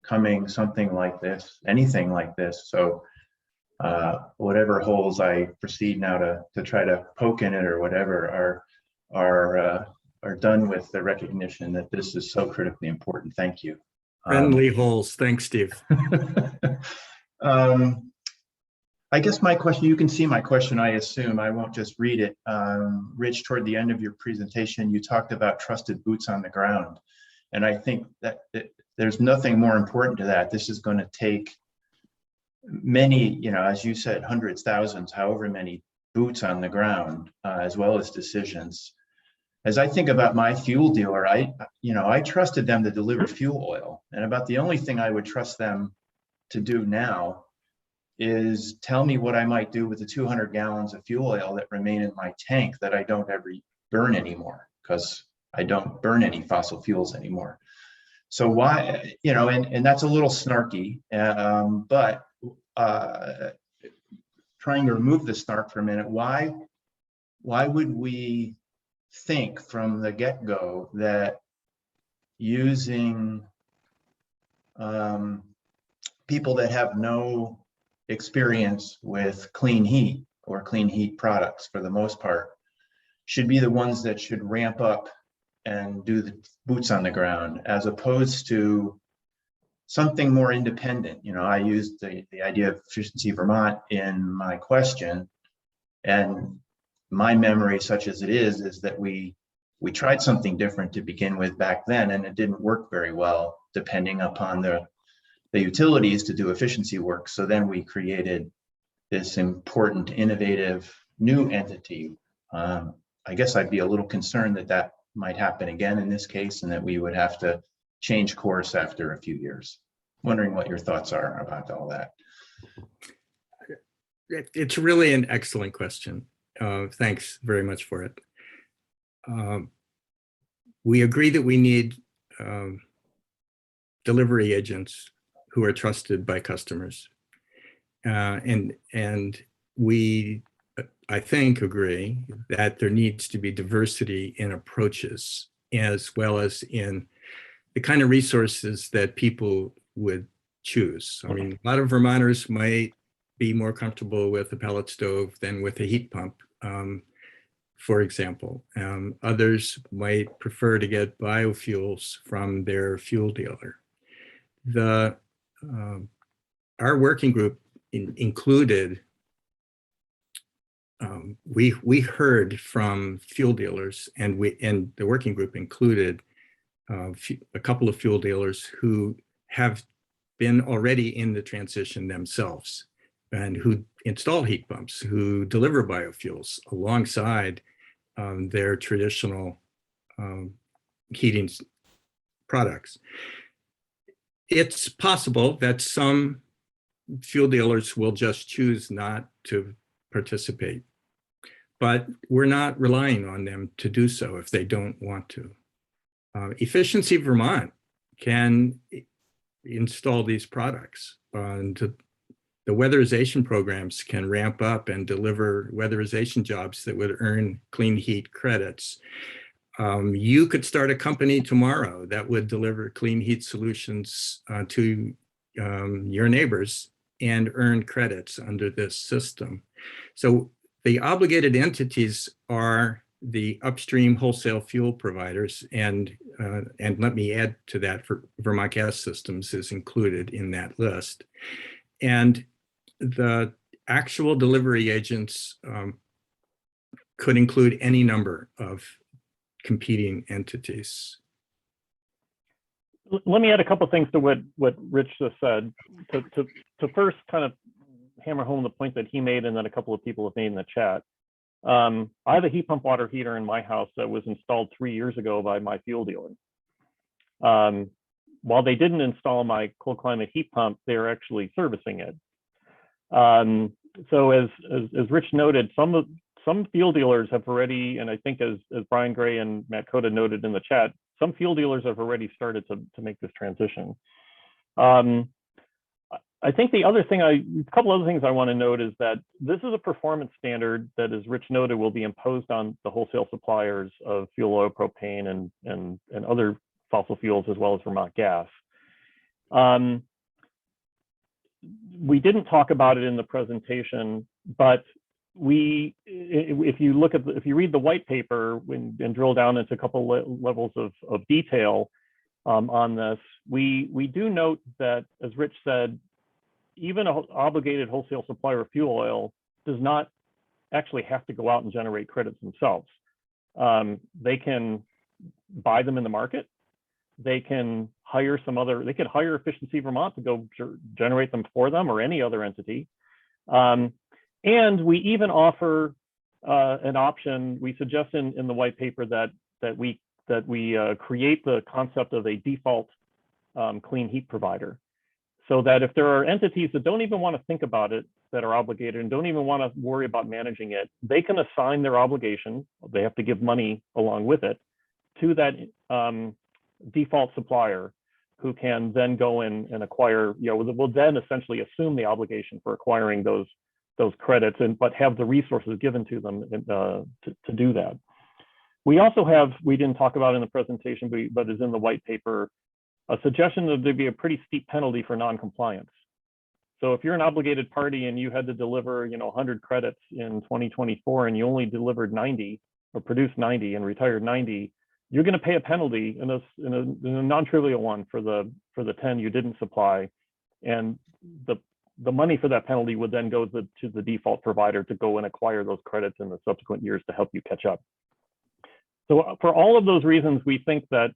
coming, something like this, anything like this. So whatever holes I proceed now to try to poke in it or whatever are done with the recognition that this is so critically important. Thank you. Friendly holes. Thanks, Steve. I guess my question, you can see my question, I assume. I won't just read it. Rich, toward the end of your presentation, you talked about trusted boots on the ground. And I think that there's nothing more important to that. This is going to take many, as you said, hundreds, thousands, however many boots on the ground, as well as decisions. As I think about my fuel dealer, I trusted them to deliver fuel oil. And about the only thing I would trust them to do now is tell me what I might do with the 200 gallons of fuel oil that remain in my tank that I don't ever burn anymore, because I don't burn any fossil fuels anymore. So why, and that's a little snarky, but trying to remove the snark for a minute, why would we think from the get-go that using people that have no experience with clean heat or clean heat products, for the most part, should be the ones that should ramp up and do the boots on the ground, as opposed to something more independent? I used the idea of Efficiency Vermont in my question, and my memory, such as it is that we tried something different to begin with back then, and it didn't work very well, depending upon the utilities to do efficiency work. So then we created this important, innovative, new entity. I guess I'd be a little concerned that that might happen again in this case, and that we would have to change course after a few years. Wondering what your thoughts are about all that. It's really an excellent question. Thanks very much for it. We agree that we need delivery agents who are trusted by customers. And we, I think, agree that there needs to be diversity in approaches, as well as in the kind of resources that people would choose. I mean, a lot of Vermonters might be more comfortable with a pellet stove than with a heat pump, for example. Others might prefer to get biofuels from their fuel dealer. Our working group included, we heard from fuel dealers, and the working group included a couple of fuel dealers who have been already in the transition themselves, and who install heat pumps, who deliver biofuels alongside their traditional heating products. It's possible that some fuel dealers will just choose not to participate, but we're not relying on them to do so if they don't want to. Efficiency Vermont can install these products, and the weatherization programs can ramp up and deliver weatherization jobs that would earn clean heat credits. You could start a company tomorrow that would deliver clean heat solutions to your neighbors and earn credits under this system. So the obligated entities are the upstream wholesale fuel providers, and let me add to that, for Vermont Gas Systems is included in that list. And the actual delivery agents could include any number of competing entities. Let me add a couple of things to what Rich just said. To first kind of hammer home the point that he made, and that a couple of people have made in the chat. I have a heat pump water heater in my house that was installed 3 years ago by my fuel dealer. While they didn't install my cold climate heat pump, they're actually servicing it. So as Rich noted, some fuel dealers have already, and I think as Brian Gray and Matt Coda noted in the chat, some fuel dealers have already started to make this transition. I think a couple other things I want to note is that this is a performance standard that, as Rich noted, will be imposed on the wholesale suppliers of fuel oil, propane, and other fossil fuels, as well as Vermont gas. We didn't talk about it in the presentation, but if you read the white paper and drill down into a couple levels of detail on this, we do note that, as Rich said, even an obligated wholesale supplier of fuel oil does not actually have to go out and generate credits themselves. They can buy them in the market. They can hire Efficiency Vermont to go generate them for them, or any other entity. And we even offer an option. We suggest in the white paper that we create the concept of a default clean heat provider, so that if there are entities that don't even want to think about it, that are obligated and don't even want to worry about managing it, they can assign their obligation. They have to give money along with it to that default supplier, who can then go in and acquire, will then essentially assume the obligation for acquiring those credits, but have the resources given to them to do that. We also have, we didn't talk about in the presentation, but is in the white paper, a suggestion that there'd be a pretty steep penalty for non-compliance. So if you're an obligated party and you had to deliver 100 credits in 2024, and you only delivered 90 or produced 90 and retired 90, you're going to pay a penalty in a non-trivial one for the 10 you didn't supply, and the money for that penalty would then go to the default provider to go and acquire those credits in the subsequent years to help you catch up. So for all of those reasons, we think that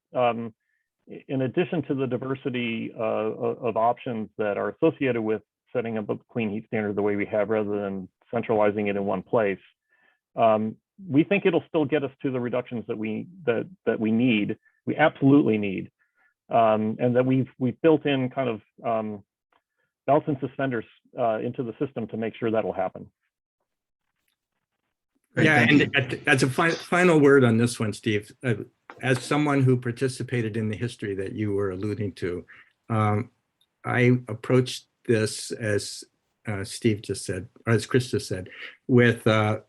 in addition to the diversity of options that are associated with setting up a clean heat standard the way we have rather than centralizing it in one place. We think it'll still get us to the reductions that we need. We absolutely need, and that we've built in kind of belts and suspenders into the system to make sure that'll happen. Great, Yeah, thank and you. as a final word on this one, Steve, as someone who participated in the history that you were alluding to, I approached this, as Steve just said, or as Chris just said, with an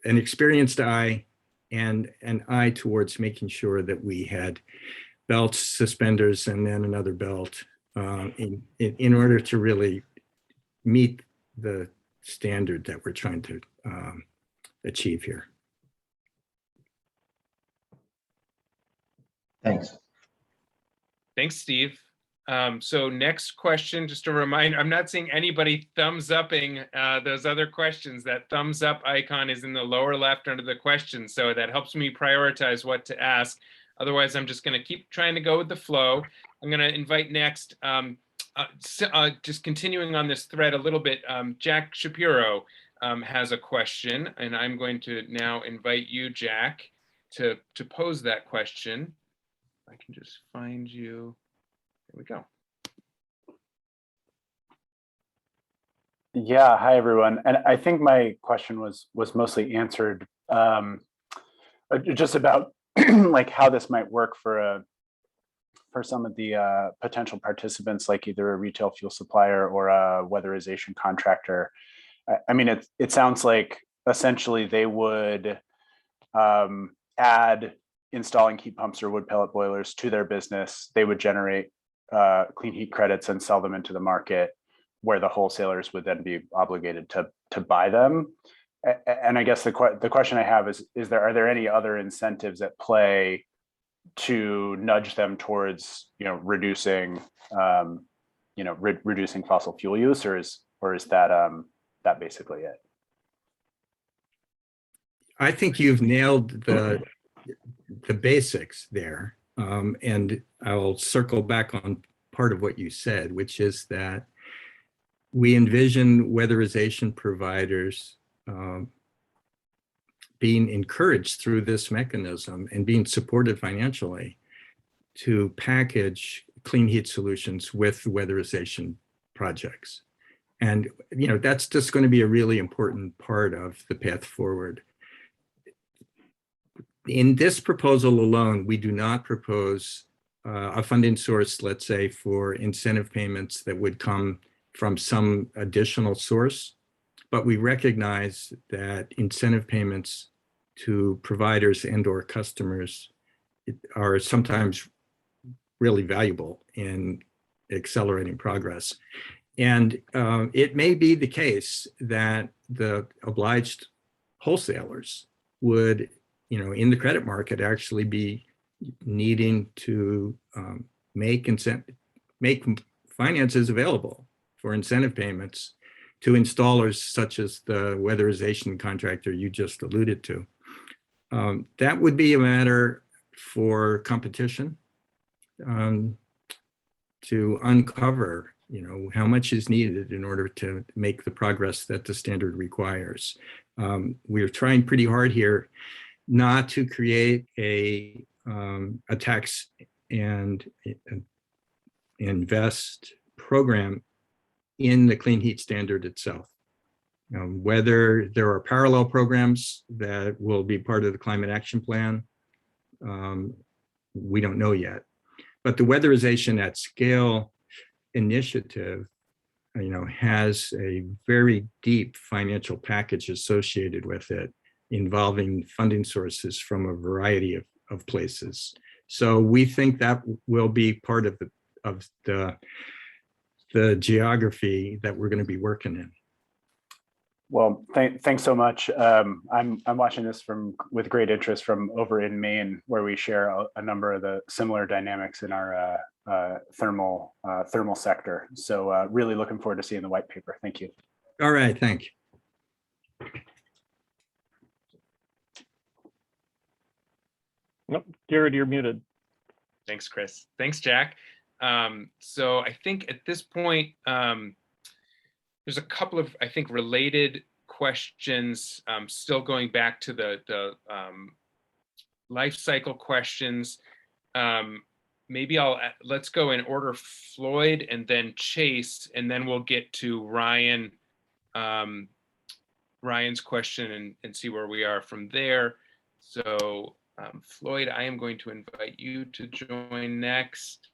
experienced eye and an eye towards making sure that we had belts, suspenders, and then another belt in order to really meet the standard that we're trying to achieve here. Thanks. Thanks, Steve. So next question, just a reminder, I'm not seeing anybody thumbs upping those other questions. That thumbs up icon is in the lower left under the question. So that helps me prioritize what to ask. Otherwise, I'm just going to keep trying to go with the flow. I'm going to invite next, just continuing on this thread a little bit, Jack Shapiro has a question, and I'm going to now invite you, Jack, to pose that question. I can just find you. There we go. Yeah, hi everyone. And I think my question was mostly answered just about like how this might work for some of the potential participants, like either a retail fuel supplier or a weatherization contractor. I mean, it sounds like essentially they would add installing heat pumps or wood pellet boilers to their business. They would generate clean heat credits and sell them into the market, where the wholesalers would then be obligated to buy them. And I guess the question I have is are there any other incentives at play to nudge them towards reducing reducing fossil fuel use, or is that basically it? I think you've nailed the basics there. And I'll circle back on part of what you said, which is that we envision weatherization providers being encouraged through this mechanism and being supported financially to package clean heat solutions with weatherization projects. And that's just going to be a really important part of the path forward. In this proposal alone, we do not propose a funding source, let's say, for incentive payments that would come from some additional source, but we recognize that incentive payments to providers and/or customers are sometimes really valuable in accelerating progress. And it may be the case that the obliged wholesalers would, in the credit market, actually be needing to make finances available for incentive payments to installers such as the weatherization contractor you just alluded to. That would be a matter for competition to uncover, how much is needed in order to make the progress that the standard requires. We're trying pretty hard here not to create a tax and invest program in the clean heat standard itself. Whether there are parallel programs that will be part of the climate action plan, we don't know yet. But the weatherization at scale initiative, has a very deep financial package associated with it, involving funding sources from a variety of places. So we think that will be part of the geography that we're going to be working in. Well, thanks so much. I'm watching this with great interest from over in Maine, where we share a number of the similar dynamics in our thermal sector. So really looking forward to seeing the white paper. Thank you. All right, thank you. Nope, Jared, you're muted. Thanks, Chris. Thanks, Jack. So I think at this point, there's a couple of, I think, related questions still going back to the life cycle questions. Maybe let's go in order, Floyd and then Chase, and then we'll get to Ryan, Ryan's question and see where we are from there. So Floyd, I am going to invite you to join next.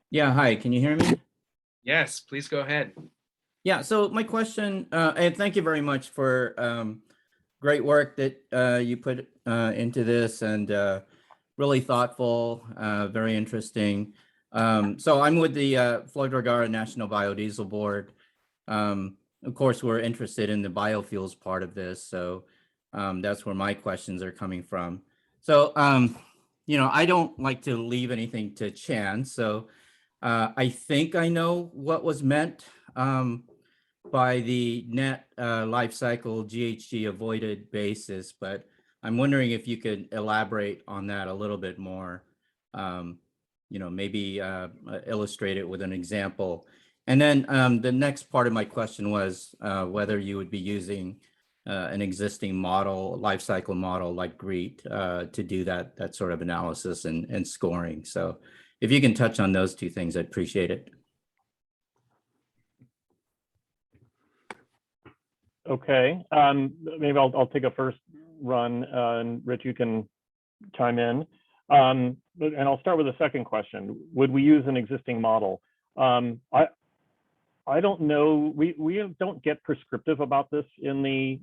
Yeah, hi, can you hear me? Yes, please go ahead. Yeah, so my question, and thank you very much for great work that you put into this, and really thoughtful, very interesting. So I'm with the Floyd Vergara National Biodiesel Board. Of course, we're interested in the biofuels part of this, so that's where my questions are coming from. So, you know, I don't like to leave anything to chance, so I think I know what was meant by the net life cycle GHG avoided basis, but I'm wondering if you could elaborate on that a little bit more. You know, maybe illustrate it with an example. And then the next part of my question was whether you would be using an existing model, life cycle model like GREET to do that sort of analysis and scoring. So if you can touch on those two things, I'd appreciate it. Okay, maybe I'll take a first run, and Rich, you can chime in. And I'll start with the second question. Would we use an existing model? I don't know. We don't get prescriptive about this in the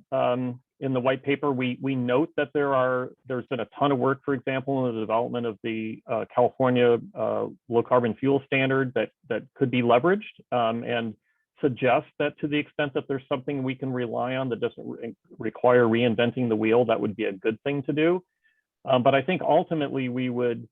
white paper. We note that there's been a ton of work, for example, in the development of the California low carbon fuel standard that could be leveraged, and suggest that to the extent that there's something we can rely on that doesn't require reinventing the wheel, that would be a good thing to do. But I think ultimately we would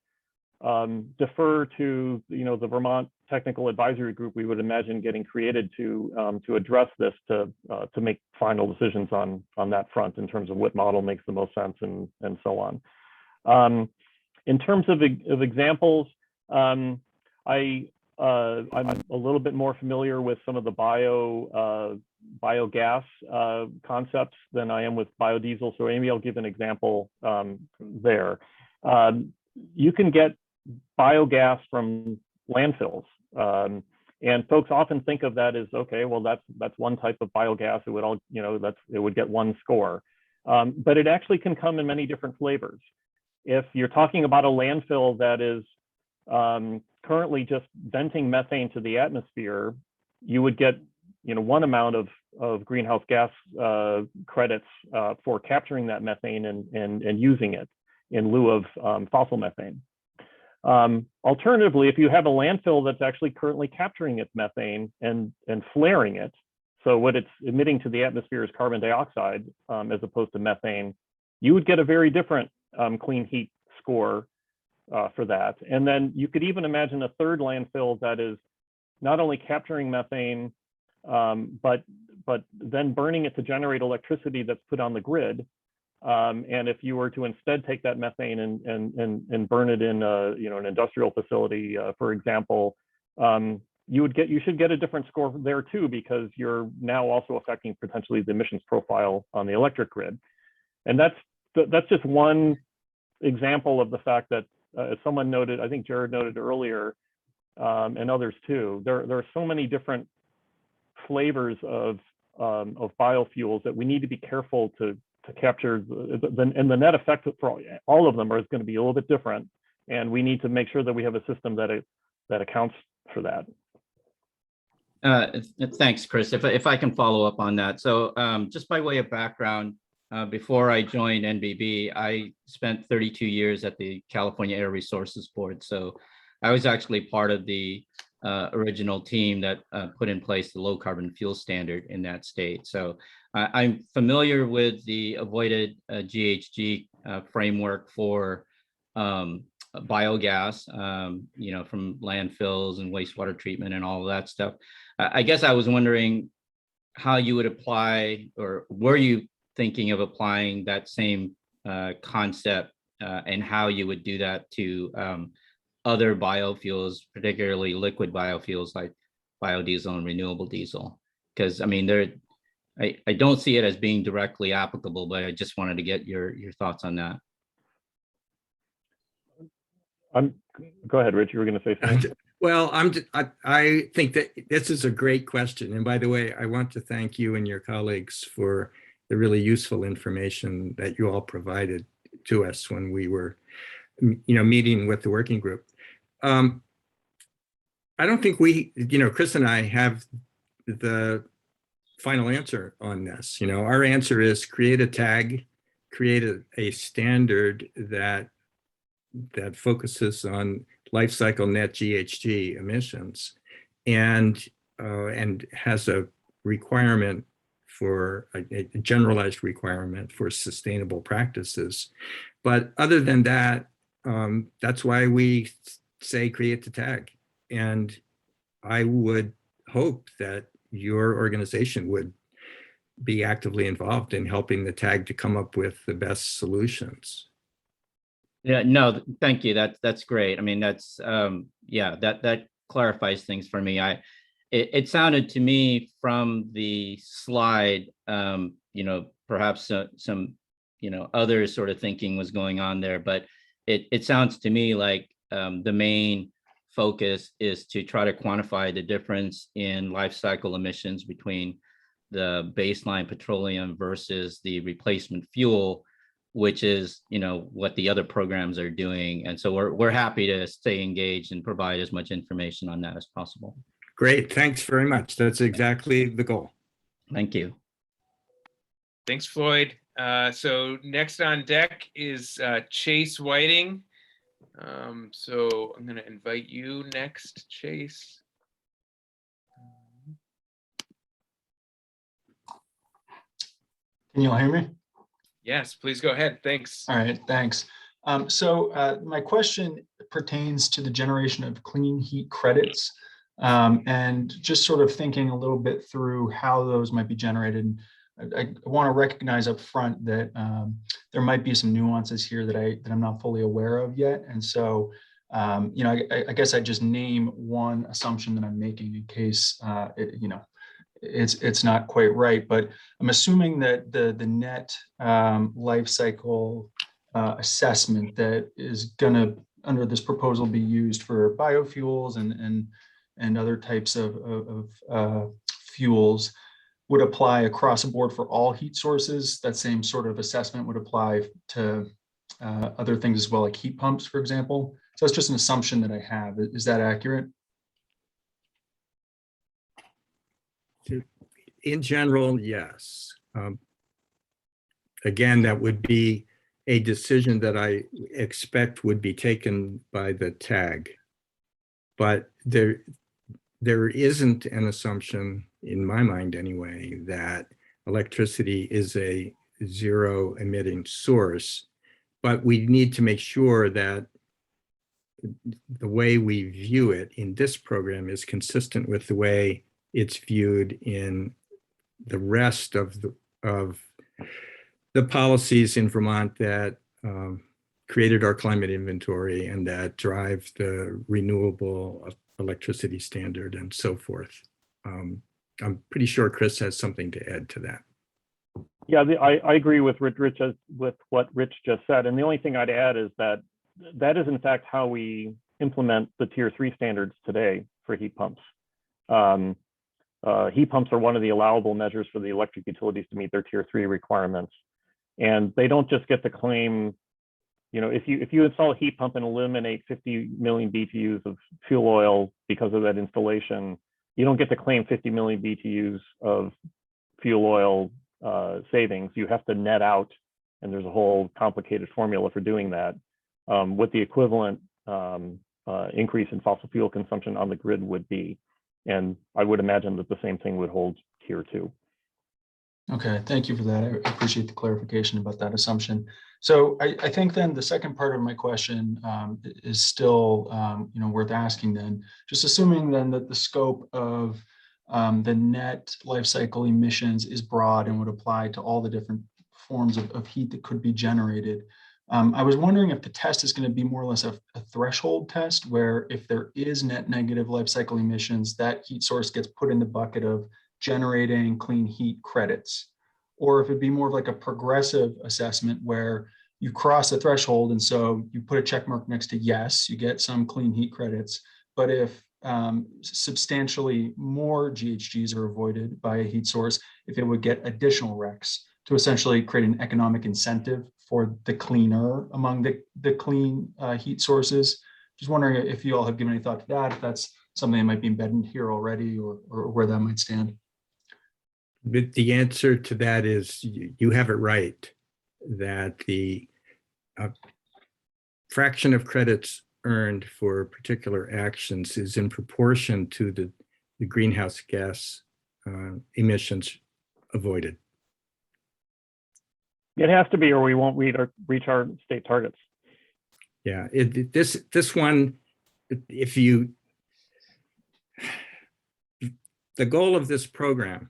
defer to the Vermont Technical Advisory Group. We would imagine getting created to address this, to make final decisions on that front in terms of what model makes the most sense and so on. In terms of examples, I'm a little bit more familiar with some of the biogas concepts than I am with biodiesel. So maybe I'll give an example there. You can get biogas from landfills. And folks often think of that as, okay, well, that's one type of biogas. It would all, it would get one score. But it actually can come in many different flavors. If you're talking about a landfill that is currently just venting methane to the atmosphere, you would get one amount of greenhouse gas credits for capturing that methane and using it in lieu of fossil methane. Alternatively, if you have a landfill that's actually currently capturing its methane and flaring it, so what it's emitting to the atmosphere is carbon dioxide as opposed to methane, you would get a very different clean heat score for that. And then you could even imagine a third landfill that is not only capturing methane, but then burning it to generate electricity that's put on the grid. And if you were to instead take that methane and burn it in an industrial facility, for example, you should get a different score there too, because you're now also affecting potentially the emissions profile on the electric grid. And that's just one example of the fact that, as someone noted, I think Jared noted earlier, and others too, there are so many different flavors of biofuels that we need to be careful to capture, and the net effect for all of them is going to be a little bit different, and we need to make sure that we have a system that accounts for that. Thanks, Chris. If I can follow up on that. So just by way of background, before I joined NBB, I spent 32 years at the California Air Resources Board. So I was actually part of the original team that put in place the low carbon fuel standard in that state. So I'm familiar with the avoided GHG framework for biogas, from landfills and wastewater treatment and all of that stuff. I guess I was wondering how you would apply, or were you thinking of applying that same concept and how you would do that to other biofuels, particularly liquid biofuels like biodiesel and renewable diesel. Because I mean, I don't see it as being directly applicable, but I just wanted to get your thoughts on that. Go ahead, Rich. You were going to say something. Well, I think that this is a great question. And by the way, I want to thank you and your colleagues for the really useful information that you all provided to us when we were, meeting with the working group. I don't think we, Chris and I have the final answer on this. Our answer is create a tag, create a standard that focuses on life cycle net GHG emissions, and has a requirement for a generalized requirement for sustainable practices. But other than that, that's why we say create the tag. And I would hope that your organization would be actively involved in helping the tag to come up with the best solutions. Yeah, no, thank you. That's great. I mean, that's that clarifies things for me. It sounded to me from the slide, perhaps some other sort of thinking was going on there, but it sounds to me like the main focus is to try to quantify the difference in life cycle emissions between the baseline petroleum versus the replacement fuel, which is, what the other programs are doing. And so we're happy to stay engaged and provide as much information on that as possible. Great, thanks very much. That's exactly the goal. Thank you. Thanks, Floyd. So next on deck is Chase Whiting. So I'm going to invite you next, Chase. Can you all hear me? Yes, please go ahead. Thanks. All right, thanks. So my question pertains to the generation of clean heat credits, and just sort of thinking a little bit through how those might be generated. I want to recognize up front that there might be some nuances here that I'm not fully aware of yet. And so, I guess I just name one assumption that I'm making in case, it's not quite right, but I'm assuming that the net life cycle assessment that is going to, under this proposal, be used for biofuels and other types of fuels would apply across the board for all heat sources. That same sort of assessment would apply to other things as well, like heat pumps, for example. So that's just an assumption that I have. Is that accurate? In general, yes. Again, that would be a decision that I expect would be taken by the tag. But there isn't an assumption, in my mind anyway, that electricity is a zero emitting source. But we need to make sure that the way we view it in this program is consistent with the way it's viewed in the rest of the policies in Vermont that created our climate inventory and that drive the renewable electricity standard and so forth. I'm pretty sure Chris has something to add to that. Yeah, I agree with Rich with what Rich just said. And the only thing I'd add is that is in fact how we implement the Tier 3 standards today for heat pumps. Heat pumps are one of the allowable measures for the electric utilities to meet their Tier 3 requirements. And they don't just get to claim, if you install a heat pump and eliminate 50 million BTUs of fuel oil because of that installation, you don't get to claim 50 million BTUs of fuel oil savings. You have to net out, and there's a whole complicated formula for doing that, what the equivalent increase in fossil fuel consumption on the grid would be. And I would imagine that the same thing would hold Tier 2. Okay, thank you for that. I appreciate the clarification about that assumption. So I think then the second part of my question is still worth asking then. Just assuming then that the scope of the net life cycle emissions is broad and would apply to all the different forms of heat that could be generated. I was wondering if the test is going to be more or less a threshold test, where if there is net negative life cycle emissions, that heat source gets put in the bucket of generating clean heat credits, or if it'd be more of like a progressive assessment where you cross the threshold, and so you put a check mark next to yes, you get some clean heat credits. But if substantially more GHGs are avoided by a heat source, if it would get additional RECs to essentially create an economic incentive for the cleaner among the clean heat sources. Just wondering if you all have given any thought to that, if that's something that might be embedded here already, or where that might stand. But the answer to that is you have it right, that the fraction of credits earned for particular actions is in proportion to the greenhouse gas emissions avoided. It has to be, or we won't reach our state targets. Yeah, this one, the goal of this program,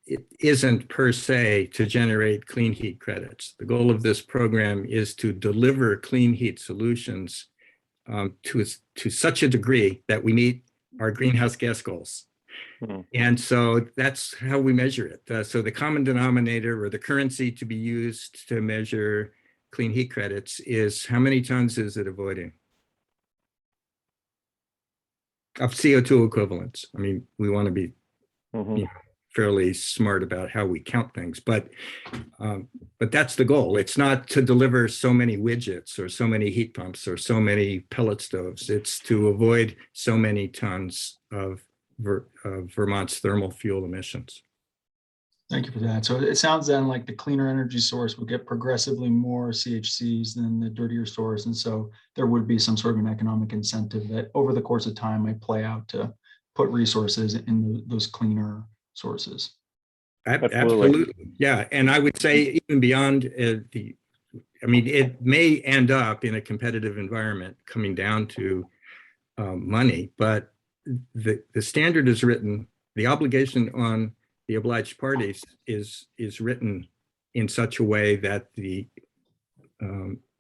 it isn't per se to generate clean heat credits. The goal of this program is to deliver clean heat solutions to such a degree that we meet our greenhouse gas goals. And so that's how we measure it. So the common denominator, or the currency to be used to measure clean heat credits, is how many tons is it avoiding of CO2 equivalents. I mean, we want to be fairly smart about how we count things, but that's the goal. It's not to deliver so many widgets or so many heat pumps or so many pellet stoves. It's to avoid so many tons of Vermont's thermal fuel emissions. Thank you for that. So it sounds then like the cleaner energy source would get progressively more CHCs than the dirtier source. And so there would be some sort of an economic incentive that over the course of time might play out to put resources in those cleaner sources. Absolutely. Yeah. And I would say even beyond I mean, it may end up in a competitive environment coming down to money, but the standard is written, the obligation on the obliged parties is written in such a way that the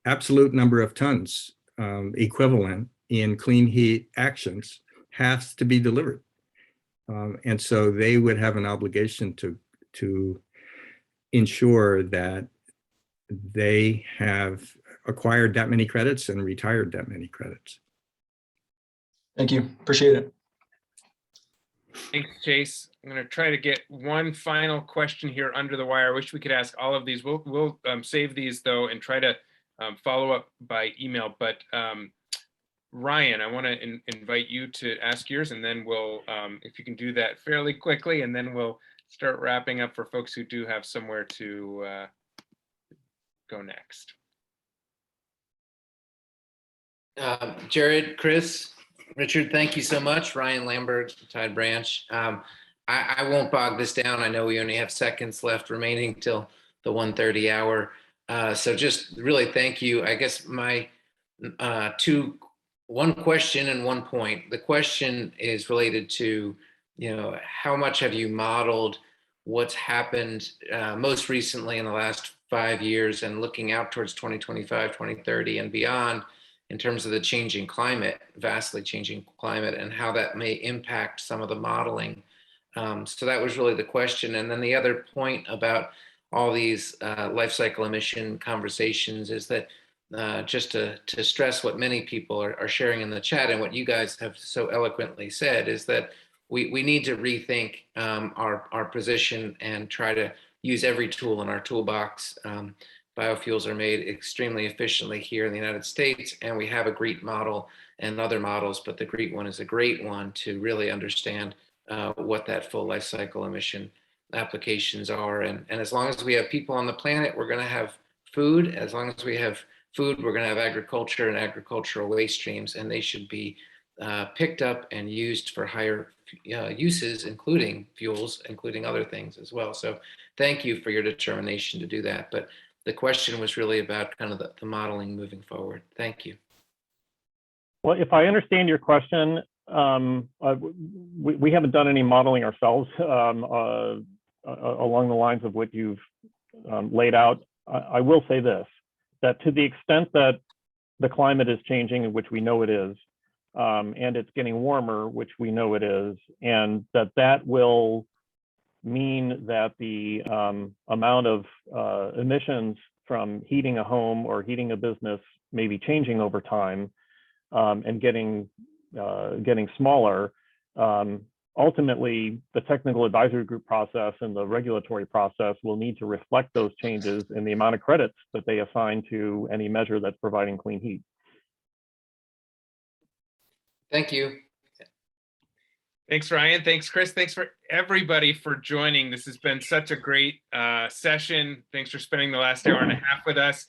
absolute number of tons equivalent in clean heat actions has to be delivered. And so they would have an obligation to ensure that they have acquired that many credits and retired that many credits. Thank you. Appreciate it. Thanks, Chase. I'm going to try to get one final question here under the wire. I wish we could ask all of these. We'll save these though and try to follow up by email. But Ryan, I want to invite you to ask yours, and then we'll, if you can do that fairly quickly, and then we'll start wrapping up for folks who do have somewhere to go next. Jared, Chris, Richard, thank you so much. Ryan Lambert, Tide Branch. I won't bog this down. I know we only have seconds left remaining till the 1:30 hour. So just really thank you. I guess my one question and one point. The question is related to, how much have you modeled what's happened most recently in the last 5 years and looking out towards 2025, 2030 and beyond, in terms of the changing climate, vastly changing climate, and how that may impact some of the modeling. So that was really the question. And then the other point about all these life cycle emission conversations is that just to stress what many people are sharing in the chat and what you guys have so eloquently said is that we need to rethink our position and try to use every tool in our toolbox. Biofuels are made extremely efficiently here in the United States, and we have a GREET model and other models, but the GREET one is a great one to really understand what that full life cycle emission applications are. And as long as we have people on the planet, we're going to have food. As long as we have food, we're going to have agriculture and agricultural waste streams, and they should be picked up and used for higher uses, including fuels, including other things as well. So thank you for your determination to do that. But the question was really about kind of the modeling moving forward. Thank you. Well, if I understand your question, we haven't done any modeling ourselves along the lines of what you've laid out. I will say this, that to the extent that the climate is changing, which we know it is, and it's getting warmer, which we know it is, and that will mean that the amount of emissions from heating a home or heating a business may be changing over time and getting smaller. Ultimately, the technical advisory group process and the regulatory process will need to reflect those changes in the amount of credits that they assign to any measure that's providing clean heat. Thank you. Thanks, Ryan. Thanks, Chris. Thanks for everybody for joining. This has been such a great session. Thanks for spending the last hour and a half with us.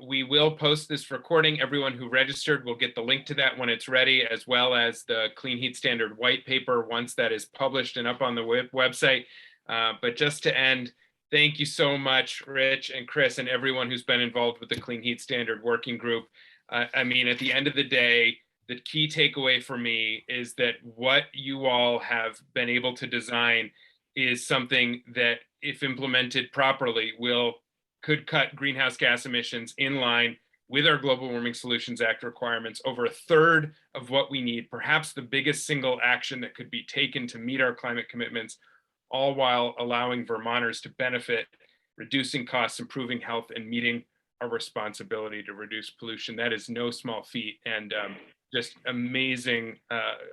We will post this recording. Everyone who registered will get the link to that when it's ready, as well as the Clean Heat Standard white paper once that is published and up on the website. But just to end, thank you so much, Rich and Chris, and everyone who's been involved with the Clean Heat Standard Working Group. I mean, at the end of the day, the key takeaway for me is that what you all have been able to design is something that, if implemented properly, could cut greenhouse gas emissions in line with our Global Warming Solutions Act requirements, over a third of what we need, perhaps the biggest single action that could be taken to meet our climate commitments, all while allowing Vermonters to benefit, reducing costs, improving health, and meeting our responsibility to reduce pollution. That is no small feat, and just amazing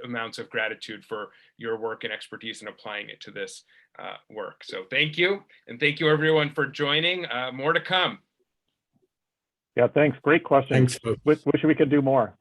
amounts of gratitude for your work and expertise in applying it to this work. So thank you. And thank you everyone for joining. More to come. Yeah, thanks. Great question. Thanks, folks. Wish we could do more.